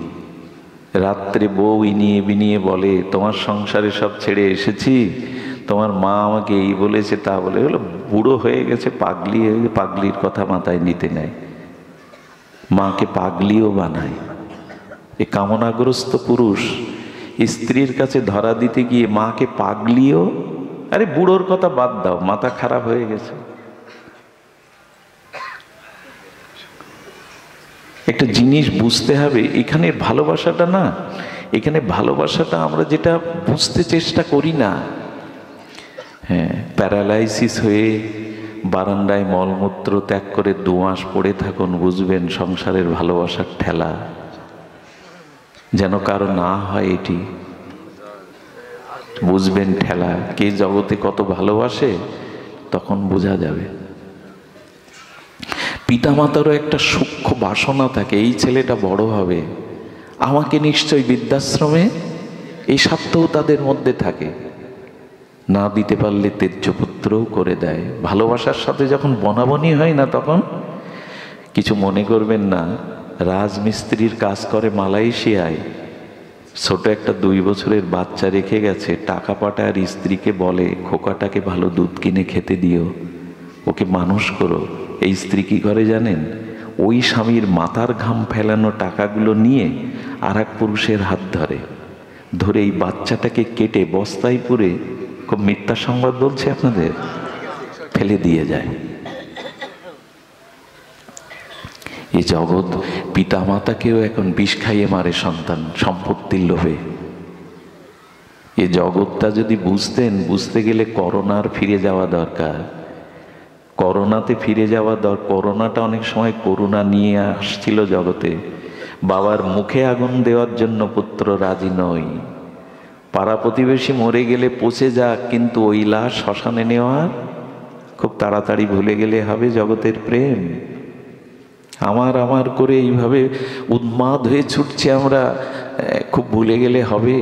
রাত্রে বউ ইনিয়ে বিনিয়ে বলে তোমার সংসারে সব ছেড়ে এসেছি, তোমার মা আমাকে এই বলেছে তা বলে। এগুলো বুড়ো হয়ে গেছে, পাগলি হয়ে গেছে, পাগলির কথা মাথায় নিতে নেয়, মাকে পাগলিও বানায়। এ কামনাগ্রস্ত পুরুষ স্ত্রীর কাছে ধরা দিতে গিয়ে মাকে পাগলিও। আরে বুড়োর কথা বাদ দাও, মাথা খারাপ হয়ে গেছে। একটা জিনিস বুঝতে হবে, এখানে ভালোবাসাটা না, এখানে ভালোবাসাটা আমরা যেটা বুঝতে চেষ্টা করি না। হ্যাঁ, প্যারালাইসিস হয়ে বারান্দায় মলমূত্র ত্যাগ করে 2 মাস পড়ে থাকুন, বুঝবেন সংসারের ভালোবাসার ঠেলা যেন কারো না হয়, এটি বুঝবেন ঠেলা। কে জগতে কত ভালোবাসে তখন বোঝা যাবে। পিতামাতারও একটা সূক্ষ্ম বাসনা থাকে, এই ছেলেটা বড় হবে, আমাকে নিশ্চয়ই বৃদ্ধাশ্রমে, এই স্বার্থও তাদের মধ্যে থাকে। না দিতে পারলে তেজ্যপুত্রও করে দেয়। ভালোবাসার সাথে যখন বনাবনি হয় না, তখন কিছু মনে করবেন না। রাজমিস্ত্রির কাজ করে মালয়েশিয়ায়, ছোট একটা 2 বছরের বাচ্চা রেখে গেছে, টাকা পাঠায় আর স্ত্রীকে বলে খোকাটাকে ভালো দুধ কিনে খেতে দিও, ওকে মানুষ করো। এই স্ত্রী কি করে জানেন, ওই স্বামীর মাথার ঘাম ফেলানো টাকাগুলো নিয়ে আর এক পুরুষের হাত ধরে, ধরে এই বাচ্চাটাকে কেটে বস্তায় পুরে, খুব মিথ্যা সংবাদ বলছে আপনাদের, ফেলে দিয়ে যায়। এই জগৎ পিতা মাতাকেও এখন বিষ খাইয়ে মারে সন্তান, সম্পত্তির লোভে। এই জগৎটা যদি বুঝতেন, বুঝতে গেলে করোনার ফিরে যাওয়া দরকার, করোনাতে ফিরে যাওয়া দরকার। করোনাটা অনেক সময় করুণা নিয়ে আসছিল জগতে। বাবার মুখে আগুন দেওয়ার জন্য পুত্র রাজি নয়, পাড়া প্রতিবেশী মরে গেলে পচে যাক, কিন্তু ওই লাশ শ্মশানে নেওয়ার খুব তাড়াতাড়ি ভুলে গেলে হবে জগতের প্রেম? আমার আমার করে এইভাবে উন্মাদ হয়ে ছুটছে আমরা, খুব ভুলে গেলে হবে?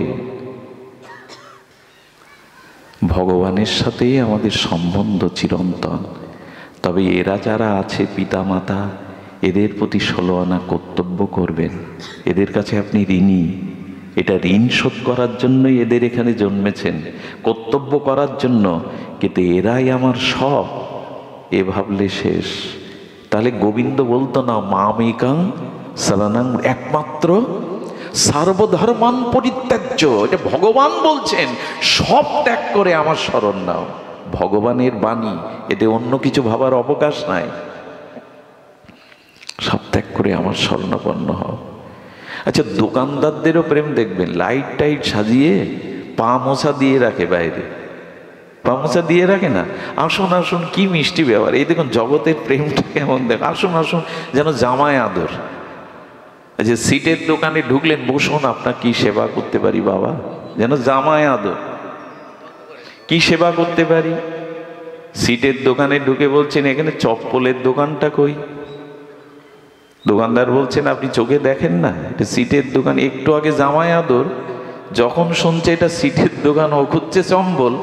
ভগবানের সাথেই আমাদের সম্বন্ধ চিরন্তন। তবে এরা যারা আছে পিতামাতা, এদের প্রতি 16 আনা কর্তব্য করবেন। এদের কাছে আপনি ঋণী। এটা ঋণ শোধ করার জন্যই এদের এখানে জন্মেছেন, কর্তব্য করার জন্য। কিন্তু এরাই আমার সব, এ ভাবলে শেষ। তাহলে গোবিন্দ বলতো না মামেকাং শরণং, একমাত্র সর্বধর্মান পরিত্যাজ্য। এটা ভগবান বলছেন, সব ত্যাগ করে আমার শরণ নাও। ভগবানের বাণী, এতে অন্য কিছু ভাবার অবকাশ নাই। সব ত্যাগ করে আমার শরণাপন্ন হও। আচ্ছা, দোকানদারদেরও প্রেম দেখবেন, লাইট টাইট সাজিয়ে পা মোছা দিয়ে রাখে, বাইরে পা মোছা দিয়ে রাখে না। আসুন আসুন, কি মিষ্টি ব্যাপার। এই দেখুন জগতের প্রেমটা কেমন দেখ। আসুন আসুন, যেন জামায় আদর। আচ্ছা, সিটের দোকানে ঢুকলেন, বসুন, আপনার কি সেবা করতে পারি বাবা? যেন জামায় আদর, কি সেবা করতে পারি? সিটের দোকানে ঢুকে বলছেন এখানে চপ্পলের দোকানটা কই? দোকানদার বলছেন আপনি চোখে দেখেন না, এটা সিটের দোকান। একটু আগে জামায় আদর, যখন শুনছে এটা সিটের দোকান, ও খুঁজছে চম্বল,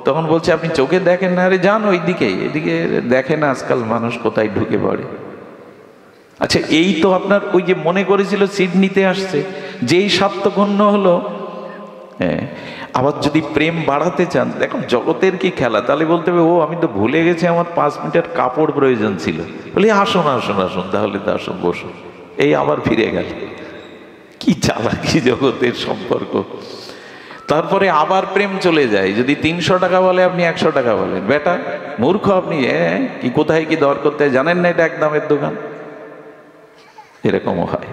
তখন বলছে আপনি চোখে দেখেন না। আরে যান ওই দিকে, এদিকে দেখেন আজকাল মানুষ কোথায় ঢুকে পড়ে। আচ্ছা, এই তো আপনার ওই যে মনে করেছিল সিট নিতে আসছে, যেই স্বার্থপূর্ণ হলো। হ্যাঁ, আবার যদি প্রেম বাড়াতে চান, দেখুন জগতের কি খেলা। তাহলে বলতে হবে ও আমি তো ভুলে গেছি, আমার 5 মিটার কাপড় প্রয়োজন ছিল। বলি আসুন আসুন আসুন, তাহলে তো আসুন, বসুন। এই আবার ফিরে গেল। কি চালাকি জগতের সম্পর্ক। তারপরে আবার প্রেম চলে যায়। যদি 300 টাকা বলে, আপনি 100 টাকা বলেন। বেটা মূর্খ আপনি, কি কোথায় কি দর করতে হয় জানেন না? এটা এক দামের দোকান। এরকমও হয়।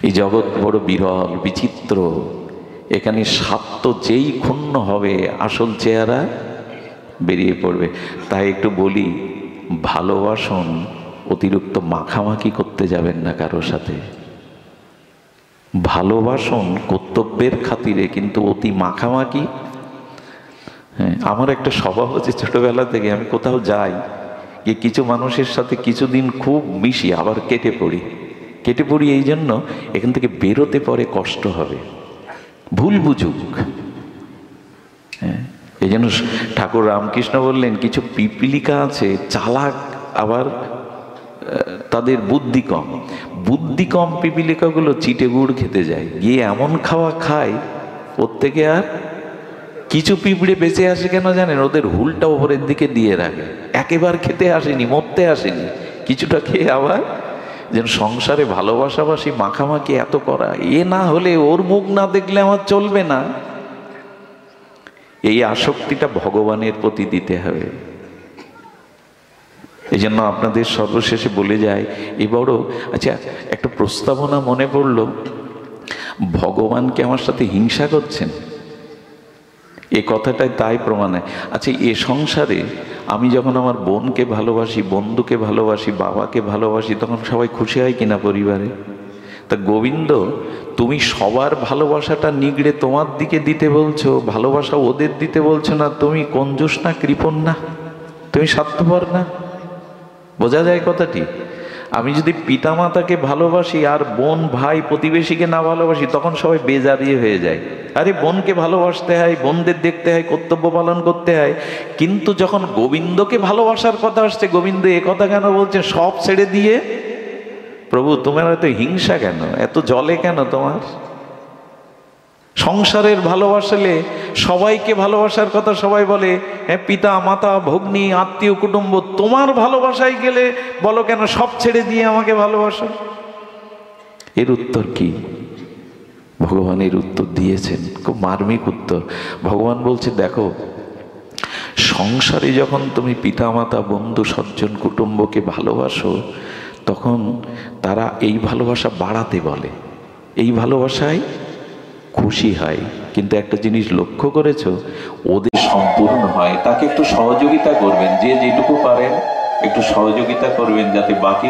এই জগৎ বড় বিরল বিচিত্র। এখানে স্বার্থ যেই ক্ষুণ্ণ হবে, আসল চেহারা বেরিয়ে পড়বে। তাই একটু বলি, ভালোবাসুন, অতিরিক্ত মাখামাখি করতে যাবেন না কারো সাথে। ভালোবাসুন কর্তব্যের খাতিরে, কিন্তু অতি মাখামাখি। হ্যাঁ, আমার একটা স্বভাব হচ্ছে, ছোটবেলা থেকে আমি কোথাও যাই, যে কিছু মানুষের সাথে কিছুদিন খুব মিশি, আবার কেটে পড়ি এই জন্য এখান থেকে বেরোতে পরে কষ্ট হবে, ভুল বুঝুক। হ্যাঁ, এই জন্য ঠাকুর রামকৃষ্ণ বললেন কিছু পিপলিকা আছে চালাক, আবার তাদের বুদ্ধি কম পিপলিকাগুলো চিটে গুড় খেতে যায়, গিয়ে এমন খাওয়া খায়, ওর থেকে আর কিছু পিঁপড়ে বেঁচে আসে কেন জানেন? ওদের হুলটা ওপরের দিকে দিয়ে রাখে, একেবারে খেতে আসেনি, মরতে আসেনি, কিছুটা খেয়ে আবার। যেন সংসারে ভালোবাসাবাসি মাখামাখি এত করা, এ না হলে ওর মুখ না দেখলে আমার চলবে না। এই আসক্তিটা ভগবানের প্রতি দিতে হবে। এই জন্য আপনাদের সর্বশেষে বলে যায়, এ বড় আচ্ছা একটা প্রস্তাবনা মনে পড়ল, ভগবানকে আমার সাথে হিংসা করছেন, এ কথাটাই তাই প্রমাণ হয়। আচ্ছা, এ সংসারে আমি যখন আমার বোনকে ভালোবাসি, বন্ধুকে ভালোবাসি, বাবাকে ভালোবাসি, তখন সবাই খুশি হয় কিনা পরিবারে? তা গোবিন্দ, তুমি সবার ভালোবাসাটা নিগড়ে তোমার দিকে দিতে বলছো, ভালোবাসা ওদের দিতে বলছো না। তুমি কঞ্জুস না, কৃপণ না, তুমি স্বার্থপর না? বোঝা যায় কথাটি? আমি যদি পিতামাতাকে ভালোবাসি আর বোন ভাই প্রতিবেশীকে না ভালোবাসি, তখন সবাই বেজারিয়ে হয়ে যায়। আরে বোনকে ভালোবাসতে হয়, বোনদের দেখতে হয়, কর্তব্য পালন করতে হয়। কিন্তু যখন গোবিন্দকে ভালোবাসার কথা আসছে, গোবিন্দ এ কথা কেন বলছে? সব ছেড়ে দিয়ে, প্রভু তোমার এত হিংসা কেন, এত জলে কেন তোমার? সংসারের ভালোবাসলে সবাইকে ভালোবাসার কথা সবাই বলে, হ্যাঁ পিতা মাতা ভগ্নী আত্মীয় কুটুম্ব, তোমার ভালোবাসায় গেলে বলো কেন সব ছেড়ে দিয়ে আমাকে ভালোবাসো? এর উত্তর কি? ভগবানের উত্তর দিয়েছেন, খুব মার্মিক উত্তর। ভগবান বলছে, দেখো সংসারে যখন তুমি পিতামাতা বন্ধু সজ্জন কুটুম্বকে ভালোবাসো, তখন তারা এই ভালোবাসা বাড়াতে বলে, এই ভালোবাসায় খুশি হয়। কিন্তু একটা জিনিস লক্ষ্য করেছো, ওদের সম্পূর্ণ হয়, তাকে একটু সহযোগিতা করবেন, যে যেটুকু পারেন একটু সহযোগিতা করবেন, যাতে বাকি